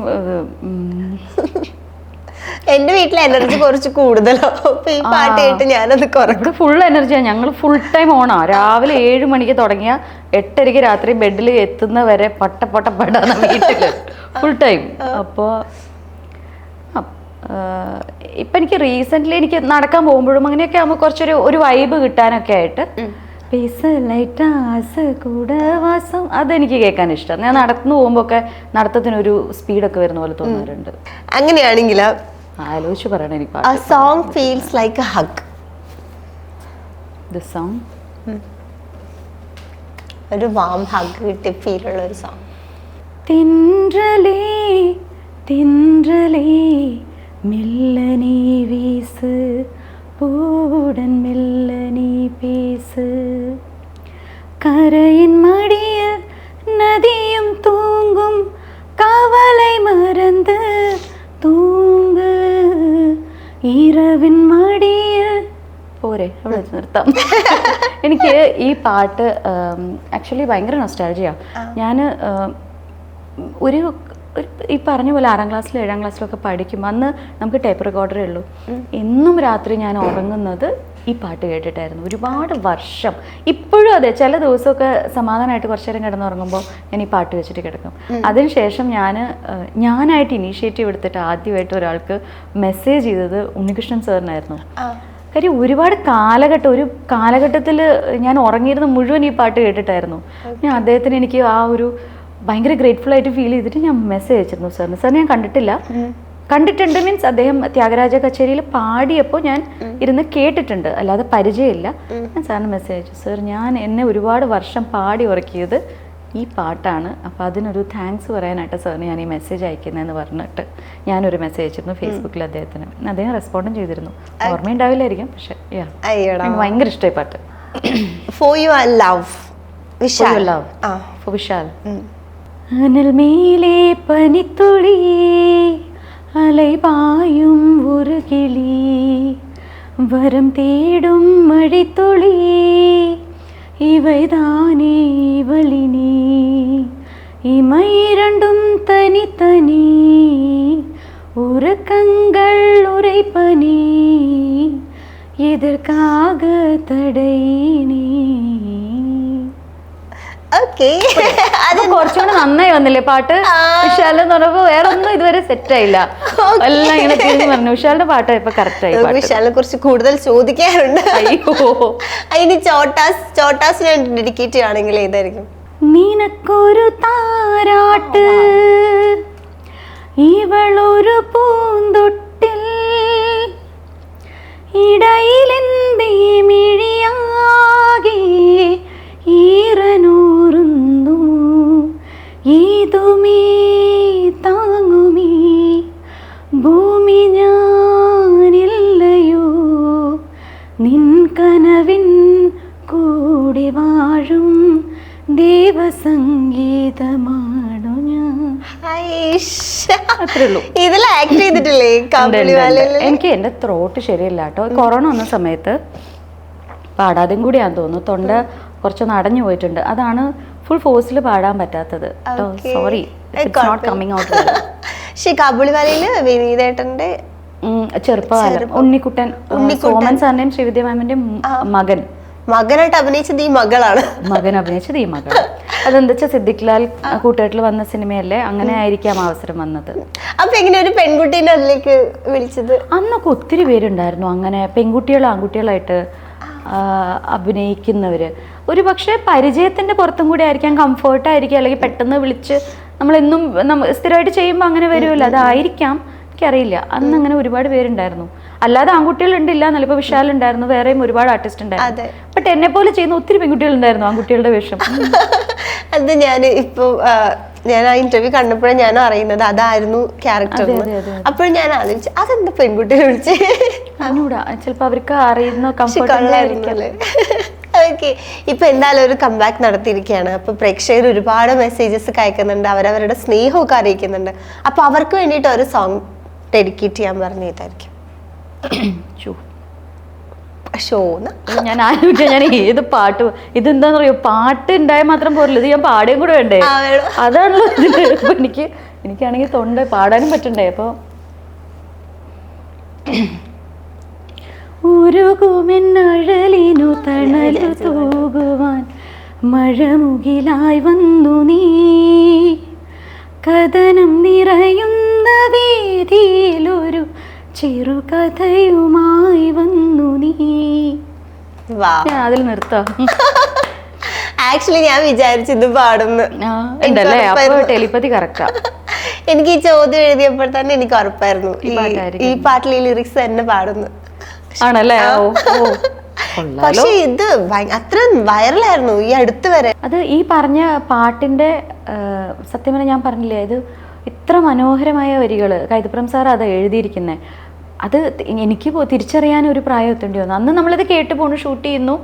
എന്റെ വീട്ടിലെ എനർജി കുറച്ച് കൂടുതലോ, ഈ പാട്ട് കേട്ട് ഞാനത് കുറക്കും. ഫുൾ എനർജിയാണ്, ഞങ്ങൾ ഫുൾ ടൈം ഓണാ. രാവിലെ 7 മണിക്ക് തുടങ്ങിയ 8:30 രാത്രി ബെഡിൽ എത്തുന്ന വരെ പടന്ന വീട്ടില് ഫുൾ ടൈം. അപ്പോൾ ഇപ്പം എനിക്ക് റീസെൻ്റ്ലി എനിക്ക് നടക്കാൻ പോകുമ്പോഴും അങ്ങനെയൊക്കെ ആകുമ്പോൾ കുറച്ചൊരു വൈബ് കിട്ടാനൊക്കെ ആയിട്ട് കൂടവാസം അതെനിക്ക് കേൾക്കാൻ ഇഷ്ടം. ഞാൻ നടന്നു പോകുമ്പോൾ ഒക്കെ നടത്തത്തിനൊരു സ്പീഡൊക്കെ വരുന്ന പോലെ തോന്നാറുണ്ട്. അങ്ങനെയാണെങ്കിൽ ആലോചിച്ച് പറയണം എനിക്ക്. A song feels like a hug. This song? ഒരു വാം ഹഗ് കിട്ടിയ ഫീലുള്ള ഒരു സോങ്. തിൻറലേ തിൻറലേ മെല്ലനീ വീസ് പൂവുടൻ മെല്ലനീ പേസ് கரையின் மடியில் நதியும் தூங்கும் கவலை மறந்து தூங்கு இரவின் മടിയിൽ പോരെ അവിടെ വെച്ച് നിർത്താം. എനിക്ക് ഈ പാട്ട് ആക്ച്വലി ഭയങ്കര നൊസ്റ്റാൾജിയാണ്. ഞാൻ ഒരു ഈ പറഞ്ഞ പോലെ 6ാം ക്ലാസ്സിലും 7ാം ക്ലാസ്സിലൊക്കെ പഠിക്കുമ്പോൾ അന്ന് നമുക്ക് ടേപ്പ് റെക്കോർഡറേ ഉള്ളൂ. എന്നും രാത്രി ഞാൻ ഉറങ്ങുന്നത് ഈ പാട്ട് കേട്ടിട്ടായിരുന്നു. ഒരുപാട് വർഷം ഇപ്പോഴും അതെ. ചില ദിവസമൊക്കെ സമാധാനമായിട്ട് കുറച്ചു നേരം കിടന്നുറങ്ങുമ്പോൾ ഞാൻ ഈ പാട്ട് വെച്ചിട്ട് കിടക്കും. അതിനുശേഷം ഞാനായിട്ട് ഇനീഷ്യേറ്റീവ് എടുത്തിട്ട് ആദ്യമായിട്ട് ഒരാൾക്ക് മെസ്സേജ് ചെയ്തത് ഉണ്ണികൃഷ്ണൻ സാറിനായിരുന്നു. കാര്യം ഒരു കാലഘട്ടത്തിൽ ഞാൻ ഉറങ്ങിയിരുന്ന മുഴുവൻ ഈ പാട്ട് കേട്ടിട്ടായിരുന്നു. ഞാൻ അദ്ദേഹത്തിന് എനിക്ക് ആ ഒരു ഭയങ്കര ഗ്രേറ്റ്ഫുൾ ആയിട്ട് ഫീൽ ചെയ്തിട്ട് ഞാൻ മെസ്സേജ് അയച്ചിരുന്നു സാറിന്. സാറിന് ഞാൻ കണ്ടിട്ടുണ്ട് മീൻസ് അദ്ദേഹം ത്യാഗരാജ കച്ചേരിയിൽ പാടിയപ്പോൾ ഞാൻ ഇരുന്ന് കേട്ടിട്ടുണ്ട്, അല്ലാതെ പരിചയമില്ല. ഞാൻ സാറിന് മെസ്സേജ് അയച്ചു, സാർ എന്നെ ഒരുപാട് വർഷം പാടി ഉറക്കിയത് ഈ പാട്ടാണ്, അപ്പോൾ അതിനൊരു താങ്ക്സ് പറയാനായിട്ട് സാറിന് ഞാൻ ഈ മെസ്സേജ് അയക്കുന്നതെന്ന് പറഞ്ഞിട്ട് ഞാനൊരു മെസ്സേജ് അയച്ചിരുന്നു ഫേസ്ബുക്കിൽ അദ്ദേഹത്തിന്. അദ്ദേഹം റെസ്പോണ്ടും ചെയ്തിരുന്നു. ഓർമ്മയുണ്ടാവില്ലായിരിക്കും, പക്ഷേ ഭയങ്കര ഇഷ്ടമായി പാട്ട്. For your love, Vishal. Vishal. അനൽ മേലെ പനിത്തുളി അലൈപായും ഒരു കിളി വരം തേടും മഴിത്തുളി ഇവൈതാനേ ഇവളിനി ഇമൈരണ്ടും തനി തനി ഉറക്കങ്ങൾ ഉரைப்பனி എதற்காக തടை നീ. അത് കുറച്ചുകൂടെ നന്നായി വന്നില്ലേ പാട്ട്? വിശാൽ എന്ന് പറഞ്ഞപ്പോ വേറെ ഒന്നും ഇതുവരെ സെറ്റ് ആയില്ല, എല്ലാം ഇങ്ങനെ തിരിഞ്ഞു പറഞ്ഞു. വിശാലിന്റെ പാട്ട് ഇപ്പൊ കറക്റ്റ് ആയി. വിശാലിനെ കുറിച്ച് കൂടുതൽ ചോദിക്കാറുണ്ട്. ഇനി ചോട്ടാസിന് ഡെഡിക്കേറ്റ് ആണെങ്കിൽ ഏതായിരിക്കും? നിനക്കൊരു താരാട്ട് ഇവളൊരു പൂന്തൊട്ടിൽ ഇടയിലെന്തേ മിഴിയാകെ ഈറനൂറുന്നു ഏതുമേ താങ്ങുമേ ഭൂമി ഞാനില്ലയോ നിൻ കനവിൻ കൂടെ വാഴും ദേവസംഗീതമാണു ഞാൻ. അത്രേ ഉള്ളൂ. ഇതിൽ ആക്ട് ചെയ്തിട്ടില്ലേ? എനിക്ക് എൻ്റെ ത്രോട്ട് ശരിയല്ല കേട്ടോ. കൊറോണ വന്ന സമയത്ത് പാടാതെയും കൂടിയാന്ന് തോന്നുന്നു. തൊണ്ട കുറച്ചൊന്ന് അടഞ്ഞു പോയിട്ടുണ്ട്. അതാണ് ഫുൾ ഫോഴ്സിൽ പാടാൻ പറ്റാത്തത്. Sorry, not coming out. കാബൂളിവാലയില് വിനീതേട്ടന്റെ ചെറുപ്പകാലം ഉണ്ണിക്കുട്ടൻ, സോമൻ സാറിന്റെയും ശ്രീവിദ്യ മാമിന്റെയും മകനായിട്ട് അഭിനയിച്ചത് ഈ മകളാണ്. അതെന്താ വെച്ചാൽ സിദ്ദിഖ് ലാൽ കൂട്ടുകെട്ടിൽ വന്ന സിനിമയല്ലേ, അങ്ങനെ ആയിരിക്കാം അവസരം വന്നത്. അപ്പൊ എങ്ങനെ ഒരു പെൺകുട്ടീനെ അതിലേക്ക് വിളിച്ചത്? അന്നൊക്കെ ഒത്തിരി പേരുണ്ടായിരുന്നു അങ്ങനെ പെൺകുട്ടികളും ആൺകുട്ടികളായിട്ട് അഭിനയിക്കുന്നവര്. ഒരു പക്ഷേ പരിചയത്തിന്റെ പുറത്തും കൂടി ആയിരിക്കാം, കംഫർട്ടായിരിക്കും, അല്ലെങ്കിൽ പെട്ടെന്ന് വിളിച്ച് നമ്മളെന്നും സ്ഥിരമായിട്ട് ചെയ്യുമ്പോൾ അങ്ങനെ വരുമല്ലോ, അതായിരിക്കാം, എനിക്കറിയില്ല. അന്ന് അങ്ങനെ ഒരുപാട് പേരുണ്ടായിരുന്നു. അല്ലാതെ ആൺകുട്ടികൾ ഉണ്ടില്ല എന്നല്ല, ഇപ്പൊ വിശാൽ ഉണ്ടായിരുന്നു, വേറെയും ഒരുപാട് ആർട്ടിസ്റ്റ് ഉണ്ടായിരുന്നു. ബട്ട് എന്നെ പോലെ ചെയ്യുന്ന ഒത്തിരി പെൺകുട്ടികൾ ഉണ്ടായിരുന്നു ആൺകുട്ടികളുടെ വേഷം. അത് ഞാൻ ആ ഇന്റർവ്യൂ കണ്ടപ്പോഴും ഞാൻ അറിയുന്നത് അതായിരുന്നു ക്യാരക്ടർ. അപ്പോഴും ഞാൻ ആലോചിച്ചു അതെന്താ പെൺകുട്ടിയെ വിളിച്ച്. ചിലപ്പോ അവർക്ക് അറിയുന്ന കംഫർട്ട്. ഓക്കെ, ഇപ്പൊ എന്തായാലും ഒരു കംബാക്ക് നടത്തിയിരിക്കുകയാണ്. അപ്പൊ പ്രേക്ഷകർ ഒരുപാട് മെസ്സേജസ് അയക്കുന്നുണ്ട്, അവരവരുടെ സ്നേഹമൊക്കെ അറിയിക്കുന്നുണ്ട്. അപ്പൊ അവർക്ക് വേണ്ടിയിട്ട് ഒരു സോങ് ഡെഡിക്കേറ്റ് ചെയ്യാൻ പറഞ്ഞതായിരിക്കും. ഞാൻ ആലോചിക്കാം ഞാൻ ഏത് പാട്ട്. ഇതെന്താന്ന് പറയോ, പാട്ട് ഉണ്ടായാൽ മാത്രം പോരല്ലോ, ഇത് ഞാൻ പാടുകയും കൂടെ വേണ്ടേ, അതാണല്ലോ ഇതില്. എനിക്കാണെങ്കിൽ തൊണ്ട പാടാനും പറ്റണ്ടേ. അപ്പൊ ഉരുകുമെന്നഴലിനു തണലു തൂകുവാൻ മഴമുകിലായി വന്നു നീ, കഥനം നിറയുന്ന വേദിയിലൊരു ചെറുകഥയുമായി വന്നു നീ. ഞാൻ അതിൽ നിർത്താം. ആക്ച്വലി ഞാൻ വിചാരിച്ചു ഇത് പാടുന്നു. ഉണ്ടല്ലേ, അപ്പൊ ടെലിപ്പതി കറക്റ്റാ. എനിക്ക് ഈ ചോദ്യം എഴുതിയപ്പോൾ തന്നെ എനിക്ക് ഉറപ്പായിരുന്നു ഈ പാട്ടിൽ ഈ ലിറിക്സ് തന്നെ പാടുന്നു. ആണല്ലേ? പക്ഷെ ഇത് അത്ര വൈറലായിരുന്നു ഈ അടുത്ത് വരെ. അത് ഈ പറഞ്ഞ പാട്ടിന്റെ സത്യം പറഞ്ഞാൽ ഞാൻ പറഞ്ഞില്ലേ, ഇത് ഇത്ര മനോഹരമായ വരികള് കൈതപ്രം സാർ അത് എഴുതിയിരിക്കുന്നത്. അത് എനിക്ക് തിരിച്ചറിയാൻ ഒരു പ്രായം എത്തേണ്ടി വന്നു. അന്ന് നമ്മളിത് കേട്ട് പോണു, ഷൂട്ട് ചെയ്യുന്നു,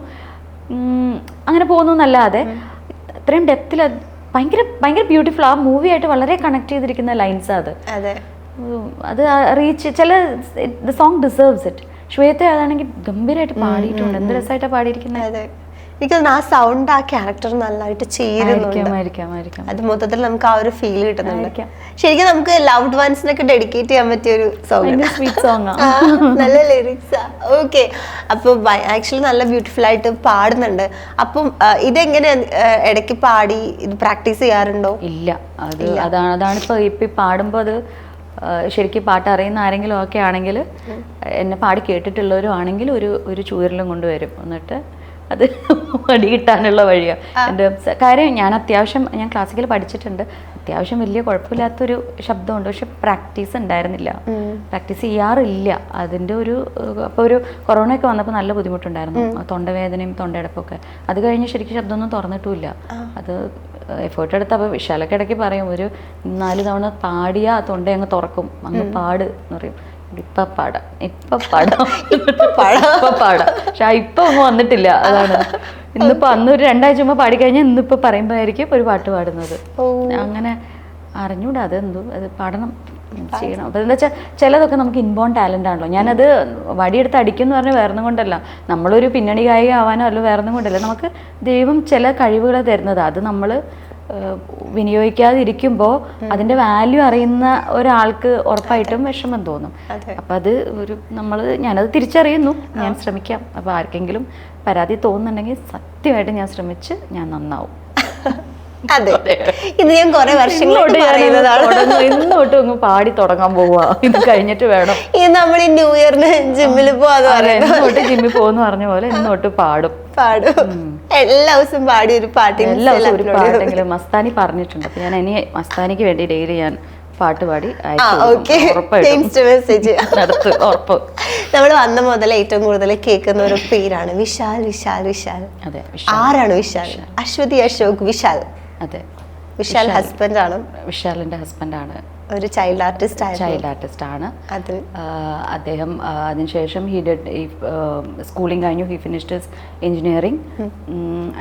അങ്ങനെ പോകുന്നു എന്നല്ലാതെ ഇത്രയും ഡെപ്തിൽ ഭയങ്കര ഭയങ്കര ബ്യൂട്ടിഫുൾ. ആ മൂവിയായിട്ട് വളരെ കണക്ട് ചെയ്തിരിക്കുന്ന ലൈൻസ് അത്. അത് റീച്ച് ചില the song deserves it. Swetha അതാണെങ്കിൽ ഗംഭീരമായിട്ട് പാടിയിട്ടുണ്ട്. എന്ത് രസമായിട്ടാണ് പാടിയിരിക്കുന്നത്. എനിക്ക് ആ സൗണ്ട് ആ ക്യാരക്ടർ നല്ലതായിട്ട് ചെയ്യുന്നുണ്ട്. അത് മൊത്തത്തിൽ നമുക്ക് ആ ഒരു ഫീൽ കിട്ടുന്നുണ്ട്. ശരിക്കും നമുക്ക് ലവ്ഡ് വൺസിനൊക്കെ ഡെഡിക്കേറ്റ് ചെയ്യാൻ പറ്റിയ ഒരു സോങ്, നല്ല ലിറിക്സാ. ഓക്കെ, അപ്പൊ ആക്ച്വലി നല്ല ബ്യൂട്ടിഫുൾ ആയിട്ട് പാടുന്നുണ്ട്. അപ്പം ഇതെങ്ങനെ ഇടയ്ക്ക് പാടി ഇത് പ്രാക്ടീസ് ചെയ്യാറുണ്ടോ? ഇല്ല, അതാണിപ്പോ ഇപ്പൊ പാടുമ്പോ അത് ശരിക്കും പാട്ട് അറിയുന്ന ആരെങ്കിലും ഒക്കെ ആണെങ്കിൽ, എന്നെ പാടി കേട്ടിട്ടുള്ളവരും ആണെങ്കിൽ ഒരു ചൂരലും കൊണ്ടുവരും. എന്നിട്ട് അത് മടി കിട്ടാനുള്ള വഴിയാണ് എൻ്റെ കാര്യം. ഞാൻ ക്ലാസിക്കൽ പഠിച്ചിട്ടുണ്ട്, അത്യാവശ്യം വലിയ കുഴപ്പമില്ലാത്തൊരു ശബ്ദമുണ്ട്. പക്ഷെ പ്രാക്ടീസ് ഉണ്ടായിരുന്നില്ല, പ്രാക്ടീസ് ചെയ്യാറില്ല. അതിൻ്റെ അപ്പോൾ ഒരു കൊറോണ ഒക്കെ വന്നപ്പോൾ നല്ല ബുദ്ധിമുട്ടുണ്ടായിരുന്നു, തൊണ്ടവേദനയും തൊണ്ടയടപ്പൊക്കെ. അത് കഴിഞ്ഞ് ശരിക്കും ശബ്ദമൊന്നും തുറന്നിട്ടുമില്ല. അത് എഫേർട്ട് എടുത്ത്. അപ്പോൾ വിശാലൊക്കെ ഇടയ്ക്ക് പറയും, ഒരു 4 തവണ പാടിയാ തൊണ്ട അങ്ങ് തുറക്കും, അങ്ങ് പാട് എന്ന് പറയും. ഇപ്പൊ പാടാം പക്ഷെ ഇപ്പൊ ഒന്നും വന്നിട്ടില്ല. അതാണ് ഇന്നിപ്പോ അന്ന് ഒരു 2 ആഴ്ച മുമ്പ് പാടിക്കഴിഞ്ഞാൽ ഇന്നിപ്പോ പറയുമ്പോഴായിരിക്കും ഒരു പാട്ട് പാടുന്നത്. അങ്ങനെ അറിഞ്ഞൂടാ, അത് പാടണം, ചെയ്യണം. അപ്പൊ എന്താ വെച്ചാൽ ചിലതൊക്കെ നമുക്ക് ഇൻബോൺ ടാലന്റ് ആണല്ലോ. ഞാനത് വടിയെടുത്ത് അടിക്കുമെന്ന് പറഞ്ഞാൽ വേറൊന്നും കൊണ്ടല്ല, നമ്മളൊരു പിന്നണി ഗായിക ആവാനോ അല്ല വേറൊന്നും കൊണ്ടല്ല. നമുക്ക് ദൈവം ചില കഴിവുകളെ തരുന്നത്. അത് നമ്മൾ വിനിയോഗിക്കാതിരിക്കുമ്പോൾ അതിന്റെ വാല്യൂ അറിയുന്ന ഒരാൾക്ക് ഉറപ്പായിട്ടും വിഷമം തോന്നും. അപ്പൊ അത് ഞാനത് തിരിച്ചറിയുന്നു, ഞാൻ ശ്രമിക്കാം. അപ്പൊ ആർക്കെങ്കിലും പരാതി തോന്നുന്നുണ്ടെങ്കിൽ സത്യമായിട്ട് ഞാൻ ശ്രമിച്ച് ഞാൻ നന്നാവും. അതെ, ഇത് ഞാൻ കുറെ വർഷങ്ങളോട്ട് ഇന്നോട്ട് അങ്ങ് പാടി തുടങ്ങാൻ പോവാ. ഇത് കഴിഞ്ഞിട്ട് വേണം നമ്മൾ ഈ ന്യൂ ഇയറിന് ജിമ്മിൽ പോവാന്ന് ജിമ്മിൽ പോന്ന് പറഞ്ഞ പോലെ ഇന്നോട്ട് പാടും. എല്ലാ ദിവസവും പാടി ഒരു പാട്ട്, എല്ലാ ദിവസവും ഒരു പാട്ടെങ്കിലും. മസ്താനി പറഞ്ഞിട്ടുണ്ട്. അപ്പൊ ഞാൻ ഇനി മസ്താനിക്ക് വേണ്ടി ഡെയിലി ഞാൻ പാട്ട് പാടി ഉറപ്പ്. നമ്മൾ വന്ന മുതൽ ഏറ്റവും കൂടുതൽ കേൾക്കുന്ന ഒരു പേരാണ് വിശാൽ. വിശാൽ വിശാൽ അതെ. ആരാണ് വിശാൽ? അശ്വതി അശോക് വിശാൽ. അതെ, വിശാൽ ഹസ്ബൻഡ് ആണ്. വിശാലിന്റെ ഹസ്ബൻഡാണ്. ഒരു ചൈൽഡ് ആർട്ടിസ്റ്റ് ആണ്. അദ്ദേഹം അതിനുശേഷം സ്കൂളിംഗ് കഴിഞ്ഞു. He finished his engineering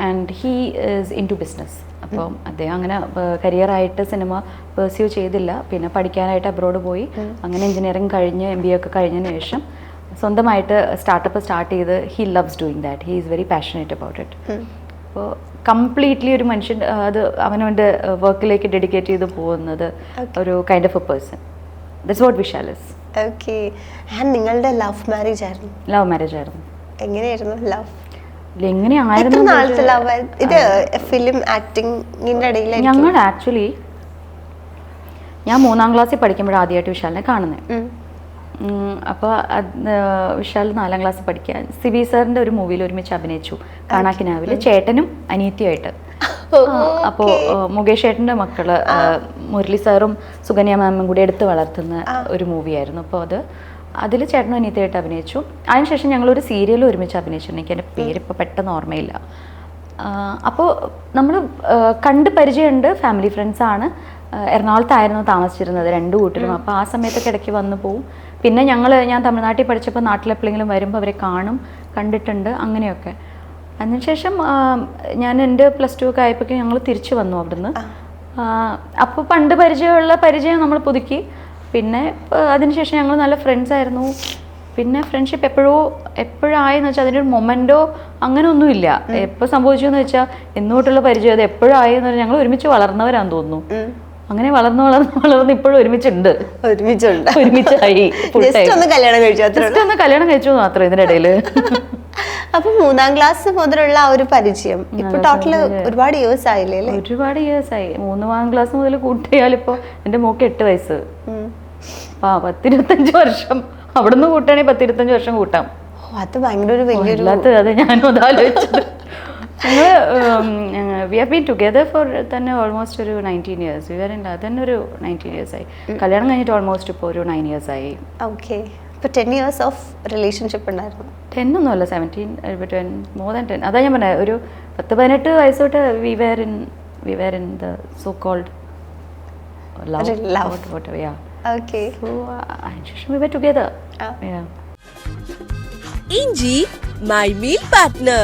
and he is into business. അപ്പം അദ്ദേഹം അങ്ങനെ കരിയറായിട്ട് സിനിമ പെർസ്യൂ ചെയ്തില്ല. പിന്നെ പഠിക്കാനായിട്ട് അബ്രോഡ് പോയി. അങ്ങനെ എഞ്ചിനീയറിംഗ് കഴിഞ്ഞ് MBA ഒക്കെ കഴിഞ്ഞതിന് ശേഷം സ്വന്തമായിട്ട് സ്റ്റാർട്ടപ്പ് സ്റ്റാർട്ട് ചെയ്ത് he loves doing that. He is very passionate about it. അപ്പോൾ കംപ്ലീറ്റ്ലി ഒരു മനുഷ്യൻ അത് അവനവൻ്റെ വർക്കിലേക്ക് ഡെഡിക്കേറ്റ് ചെയ്ത് പോകുന്നത് ഒരു kind of A person. That's what Vishal is. Okay. And നിങ്ങളുടെ ലവ് മാരേജ് ആയിരുന്നു? ലവ് മാരേജ് ആയിരുന്നു. എങ്ങനെയായിരുന്നു ലവ്? എങ്ങനെയായിരുന്നു? ഇത് ഫിലിം ആക്ടിങ്ങിന്റെ ഇടയിൽ ഞങ്ങൾ ആക്ച്വലി ഞാൻ 3ാം ക്ലാസ്സിൽ പഠിക്കുമ്പോഴാണ് ആദ്യമായിട്ട് വിശാലിനെ കാണുന്നത്. അപ്പോൾ വിശാൽ 4ാം ക്ലാസ്സിൽ പഠിക്കാൻ സിബി സാറിൻ്റെ ഒരു മൂവിയിൽ ഒരുമിച്ച് അഭിനയിച്ചു, കാണാക്കിനാവിൽ, ചേട്ടനും അനിയത്തിയായിട്ട്. അപ്പോൾ മുകേഷ് ചേട്ടൻ്റെ മക്കള് മുരളി സാറും സുകന്യ മാമും കൂടി എടുത്ത് വളർത്തുന്ന ഒരു മൂവിയായിരുന്നു. അപ്പോൾ അതിൽ ചേട്ടനും അനിയത്തിയായിട്ട് അഭിനയിച്ചു. അതിനുശേഷം ഞങ്ങളൊരു സീരിയലും ഒരുമിച്ച് അഭിനയിച്ചിട്ടുണ്ട്. എനിക്ക് എൻ്റെ പേരിപ്പോൾ പെട്ടെന്ന് ഓർമ്മയില്ല. അപ്പോൾ നമ്മൾ കണ്ട് പരിചയമുണ്ട്, ഫാമിലി ഫ്രണ്ട്സാണ്. എറണാകുളത്തായിരുന്നു താമസിച്ചിരുന്നത് 2 കൂട്ടരും. അപ്പോൾ ആ സമയത്തൊക്കെ ഇടയ്ക്ക് വന്നു പോവും. പിന്നെ ഞാൻ തമിഴ്നാട്ടിൽ പഠിച്ചപ്പോൾ നാട്ടിലെപ്പോഴെങ്കിലും വരുമ്പോൾ അവരെ കണ്ടിട്ടുണ്ട്, അങ്ങനെയൊക്കെ. അതിനുശേഷം ഞാൻ എൻ്റെ +2 ഒക്കെ ആയപ്പോഴേക്കും ഞങ്ങൾ തിരിച്ചു വന്നു അവിടുന്ന്. അപ്പോൾ പണ്ട് പരിചയം നമ്മൾ പുതുക്കി. പിന്നെ അതിനുശേഷം ഞങ്ങൾ നല്ല ഫ്രണ്ട്സ് ആയിരുന്നു. പിന്നെ ഫ്രണ്ട്ഷിപ്പ് എപ്പോഴായെന്ന് വെച്ചാൽ അതിൻ്റെ ഒരു മൊമെൻറ്റോ അങ്ങനെ ഒന്നുമില്ല. എപ്പോൾ സംഭവിച്ചു എന്ന് വെച്ചാൽ എന്നോട്ടുള്ള പരിചയം അത് എപ്പോഴായെന്ന് പറഞ്ഞാൽ ഞങ്ങൾ ഒരുമിച്ച് വളർന്നവരാന്ന് തോന്നുന്നു. അങ്ങനെ വളർന്ന് ഇപ്പോഴും ഒരുമിച്ചായി. കല്യാണം കഴിച്ചു മാത്രം ഇതിനിടയിൽ. അപ്പൊ 3ാം ക്ലാസ് മുതലുള്ള ആ ഒരു പരിചയം ഇപ്പൊ ടോട്ടൽ ഒരുപാട് ഇയേഴ്സ് ആയില്ലേ അല്ലേ? ഒരുപാട് ഇയേഴ്സ് ആയി. 3ാം ക്ലാസ് മുതൽ കൂട്ടിയാൽ ഇപ്പൊ എന്റെ മോക്ക് 8 വയസ്സ്. 10-25 വർഷം. അവിടുന്ന് കൂട്ടുകയാണെങ്കിൽ 10-25 വർഷം കൂട്ടാം. അത് ഭയങ്കര ഒരു വലിയൊരു അത് ഞാനും അത് ആലോചിച്ചത്. We have been together four തന്നെ ഓൾമോസ്റ്റ് ഒരു 19 years. വി ആർ ഇൻ തന്നെ ഒരു 19 years ആയി. കല്യാണം കഴിഞ്ഞിട്ട് ഓൾമോസ്റ്റ് ഇപ്പോൾ ഒരു 9 years ആയി. ഓക്കെ. ഇപ്പൊ 10 years ഓഫ് റിലേഷൻഷിപ്പ് ഉണ്ടായിരുന്നു? 10 ഒന്നുമല്ല, 17, മോർ ദാൻ 10. അതാ ഞാൻ പറഞ്ഞത്, ഒരു 10-18 വയസ്സ് തൊട്ട് we were in the so called love. Yeah. Okay. So we were together. Ah. Yeah. Inji, my meal partner.